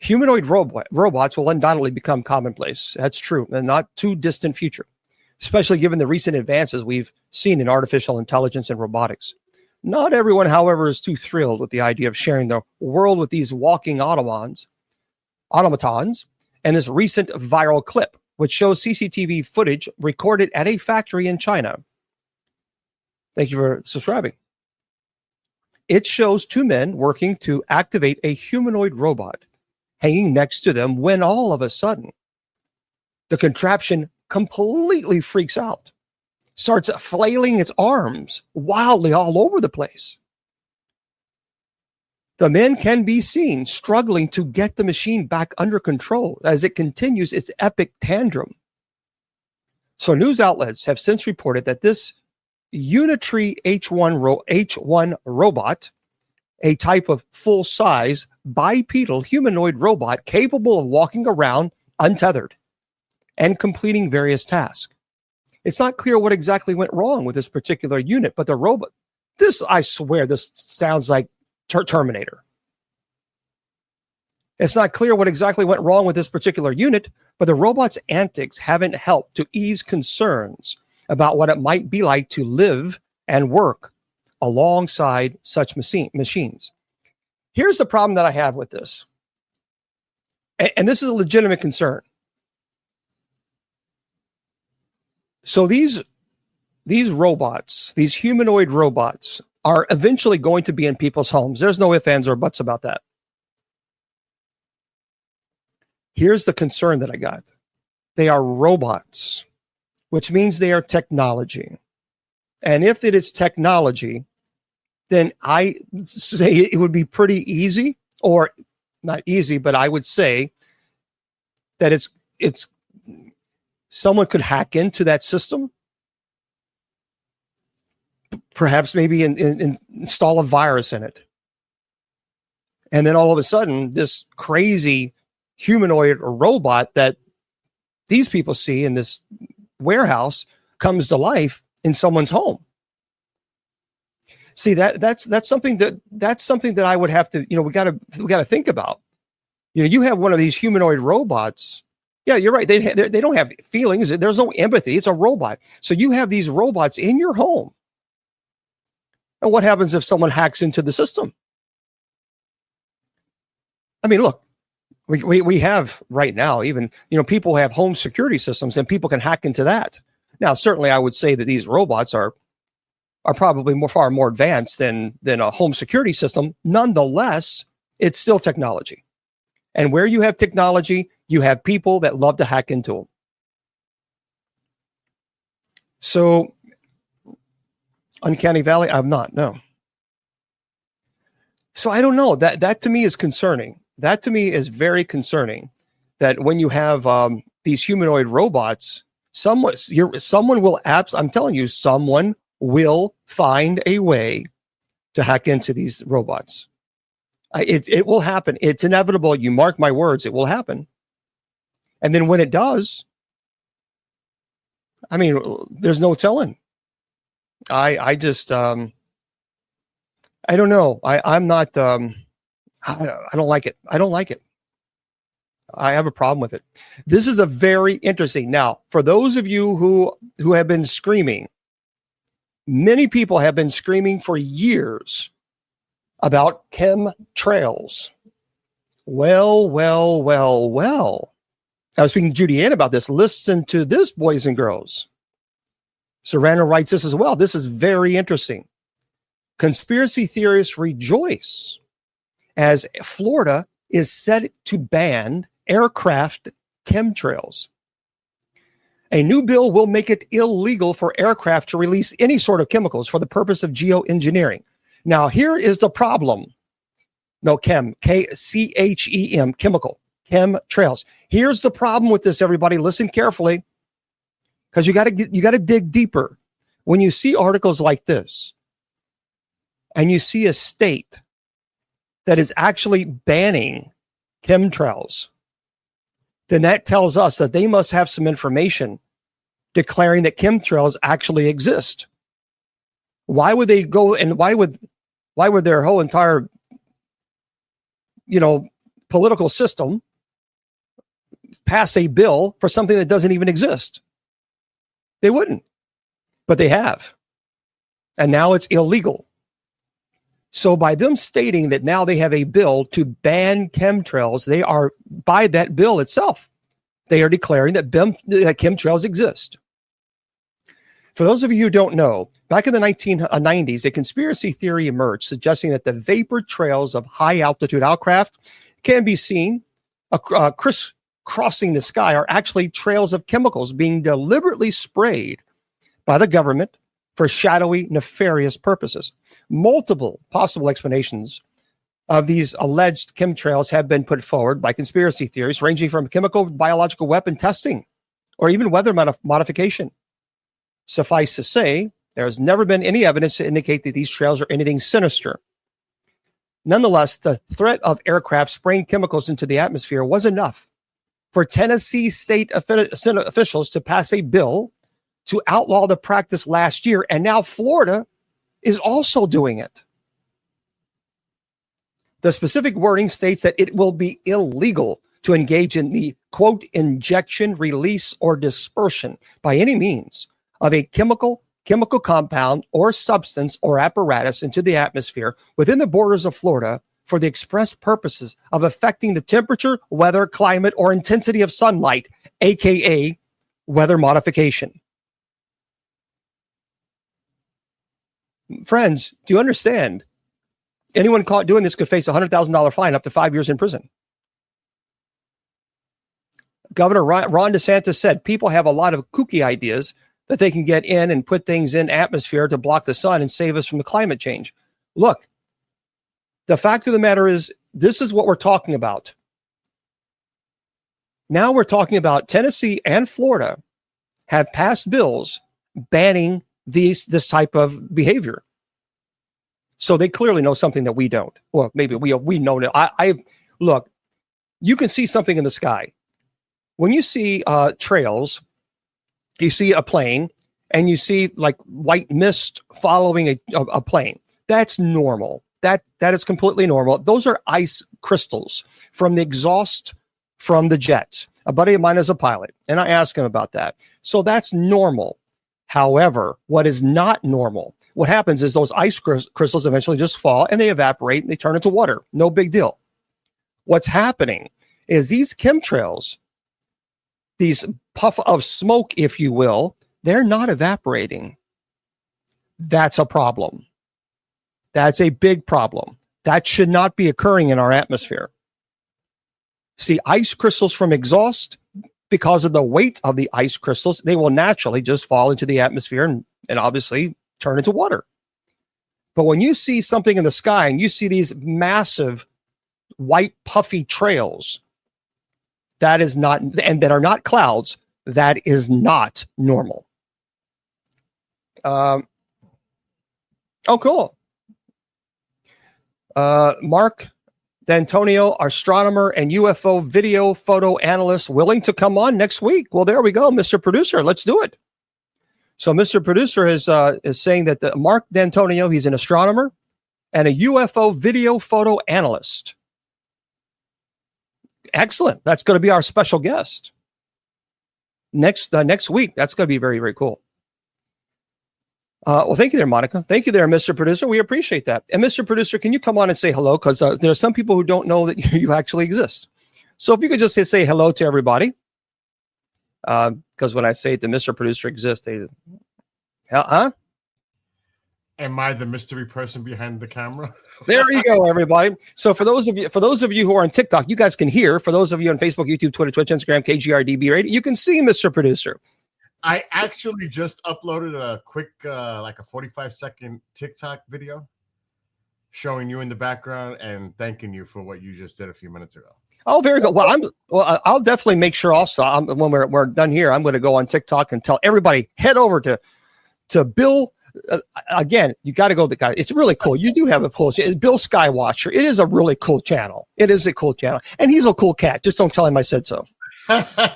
Humanoid robots will undoubtedly become commonplace. That's true, and not too distant future, especially given the recent advances we've seen in artificial intelligence and robotics. Not everyone, however, is too thrilled with the idea of sharing the world with these walking automatons, and this recent viral clip, which shows CCTV footage recorded at a factory in China. Thank you for subscribing. It shows two men working to activate a humanoid robot hanging next to them when all of a sudden the contraption completely freaks out, starts flailing its arms wildly all over the place. The men can be seen struggling to get the machine back under control as it continues its epic tantrum. So news outlets have since reported that this Unitree H1 robot, a type of full-size bipedal humanoid robot capable of walking around untethered and completing various tasks. It's not clear what exactly went wrong with this particular unit, but the robot, I swear, this sounds like Terminator. It's not clear what exactly went wrong with this particular unit, but the robot's antics haven't helped to ease concerns about what it might be like to live and work alongside such machines. Here's the problem that I have with this, and this is a legitimate concern. So these robots, these humanoid robots, are eventually going to be in people's homes. There's no ifs, ands, or buts about that. Here's the concern that I got. They are robots, which means they are technology. And if it is technology, then I say it would be pretty easy, or not easy, but I would say that it's someone could hack into that system, perhaps maybe install a virus in it. And then all of a sudden, this crazy humanoid robot that these people see in this warehouse comes to life in someone's home. See, that's something that I would have to, we got to think about. You have one of these humanoid robots. Yeah, you're right. They don't have feelings. There's no empathy. It's a robot. So you have these robots in your home. And what happens if someone hacks into the system? I mean, look, we have right now, even, people have home security systems and people can hack into that. Now, certainly I would say that these robots are probably far more advanced than a home security system. Nonetheless, it's still technology. And where you have technology, you have people that love to hack into them. So, Uncanny Valley, I'm not, no. So I don't know. That to me is concerning. That to me is very concerning, that when you have these humanoid robots, someone will I'm telling you, someone will find a way to hack into these robots. It will happen. It's inevitable. You mark my words, it will happen. And then when it does, I mean, there's no telling. I just, I don't know. I'm not, I don't like it. I don't like it. I have a problem with it. This is a very interesting. Now, for those of you who have been screaming, many people have been screaming for years about chemtrails. Well. I was speaking to Judy Ann about this. Listen to this, boys and girls. Serrano writes this as well. This is very interesting. Conspiracy theorists rejoice as Florida is set to ban aircraft chemtrails. A new bill will make it illegal for aircraft to release any sort of chemicals for the purpose of geoengineering. Now, here is the problem. No, chem, K-C-H-E-M, chemical, chemtrails. Here's the problem with this, everybody. Listen carefully, because you got to dig deeper. When you see articles like this, and you see a state that is actually banning chemtrails, then that tells us that they must have some information declaring that chemtrails actually exist. Why would they go, and why would their whole entire, political system pass a bill for something that doesn't even exist? They wouldn't, but they have. And now it's illegal. So by them stating that now they have a bill to ban chemtrails, they are, by that bill itself, they are declaring that chemtrails exist. For those of you who don't know, back in the 1990s, a conspiracy theory emerged suggesting that the vapor trails of high-altitude aircraft can be seen crisscrossing the sky are actually trails of chemicals being deliberately sprayed by the government for shadowy, nefarious purposes. Multiple possible explanations of these alleged chemtrails have been put forward by conspiracy theories, ranging from chemical biological weapon testing or even weather modification. Suffice to say, there has never been any evidence to indicate that these trails are anything sinister. Nonetheless, the threat of aircraft spraying chemicals into the atmosphere was enough for Tennessee state officials to pass a bill to outlaw the practice last year, and now Florida is also doing it. The specific wording states that it will be illegal to engage in the, quote, injection, release, or dispersion by any means of a chemical compound or substance or apparatus into the atmosphere within the borders of Florida for the express purposes of affecting the temperature, weather, climate, or intensity of sunlight, aka weather modification. Friends, do you understand? Anyone caught doing this could face a $100,000 fine, up to 5 years in prison. Governor Ron DeSantis said people have a lot of kooky ideas that they can get in and put things in atmosphere to block the sun and save us from the climate change. Look, the fact of the matter is, this is what we're talking about. Now we're talking about Tennessee and Florida have passed bills banning this type of behavior. So they clearly know something that we don't. Well, maybe we know it. I look, you can see something in the sky. When you see trails, you see a plane, and you see like white mist following a plane. That's normal. That is completely normal. Those are ice crystals from the exhaust from the jets. A buddy of mine is a pilot, and I asked him about that. So that's normal. However, what is not normal, what happens is those ice crystals eventually just fall and they evaporate and they turn into water. No big deal. What's happening is these chemtrails, these puff of smoke, if you will, they're not evaporating. That's a problem. That's a big problem. That should not be occurring in our atmosphere. See, ice crystals from exhaust, because of the weight of the ice crystals, they will naturally just fall into the atmosphere and obviously turn into water. But when you see something in the sky and you see these massive white puffy trails, that is not, and that are not clouds, that is not normal. Oh, cool. Mark D'Antonio, astronomer and UFO video photo analyst, willing to come on next week. Well, there we go, Mr. Producer. Let's do it. So Mr. Producer is saying that Mark D'Antonio, he's an astronomer and a UFO video photo analyst. Excellent. That's going to be our special guest next week. That's going to be very, very cool. Well, thank you there, Monica. Thank you there, Mr. Producer. We appreciate that. And Mr. Producer, can you come on and say hello? Because there are some people who don't know that you actually exist. So if you could just say hello to everybody. Because when I say the Mr. Producer exists, they, huh? Am I the mystery person behind the camera? There you go, everybody. So for those of you who are on TikTok, you guys can hear. For those of you on Facebook, YouTube, Twitter, Twitch, Instagram, KGRDB Radio, you can see Mr. Producer. I actually just uploaded a quick, like a 45-second TikTok video showing you in the background and thanking you for what you just did a few minutes ago. Oh, very good. Well, I'll definitely make sure also when we're done here, I'm going to go on TikTok and tell everybody, head over to Bill. Again, you got to go. It's really cool. You do have a cool Bill Skywatcher. It is a really cool channel. It is a cool channel, and he's a cool cat. Just don't tell him I said so.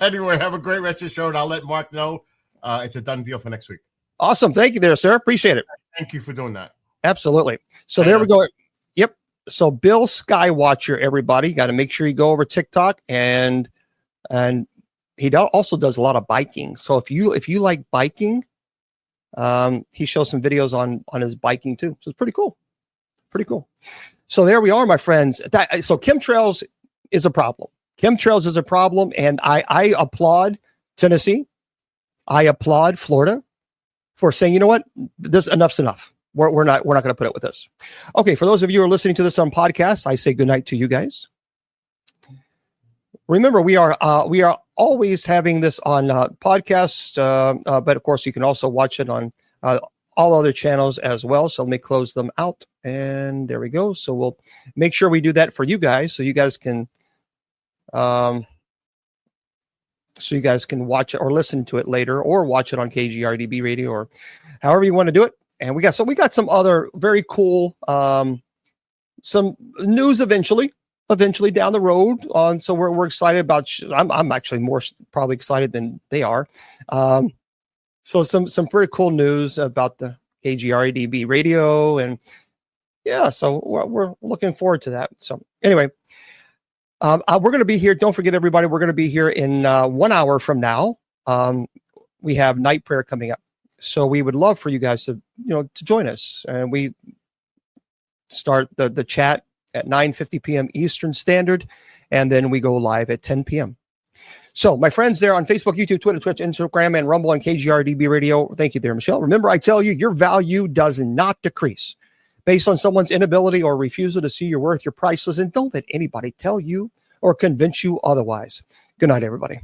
Anyway, have a great rest of the show, and I'll let Mark know it's a done deal for next week. Awesome. Thank you there, sir. Appreciate it. Thank you for doing that. Absolutely. So there we go. Yep. So Bill Skywatcher, everybody, got to make sure you go over TikTok, and he also does a lot of biking. So if you like biking, he shows some videos on his biking too. So it's pretty cool. Pretty cool. So there we are, my friends. So chemtrails is a problem. Chemtrails is a problem, and I applaud Tennessee. I applaud Florida for saying, you know what, this enough's enough. We're not going to put up with this. Okay, for those of you who are listening to this on podcasts, I say good night to you guys. Remember, we are always having this on podcasts, but of course you can also watch it on all other channels as well. So let me close them out, and there we go. So we'll make sure we do that for you guys, so you guys can watch it or listen to it later, or watch it on KGRDB Radio, or however you want to do it. And we got some other very cool some news eventually down the road on. So we're excited about. I'm actually more probably excited than they are. So some pretty cool news about the KGRDB Radio, and Yeah, so we're looking forward to that. So anyway, we're going to be here. Don't forget, everybody, we're going to be here in 1 hour from now. We have night prayer coming up. So we would love for you guys to, to join us. And we start the chat at 9:50 p.m. Eastern Standard, and then we go live at 10 p.m. So my friends there on Facebook, YouTube, Twitter, Twitch, Instagram, and Rumble and KGRDB Radio, thank you there, Michelle. Remember, I tell you, your value does not decrease based on someone's inability or refusal to see your worth. You're priceless, and don't let anybody tell you or convince you otherwise. Good night, everybody.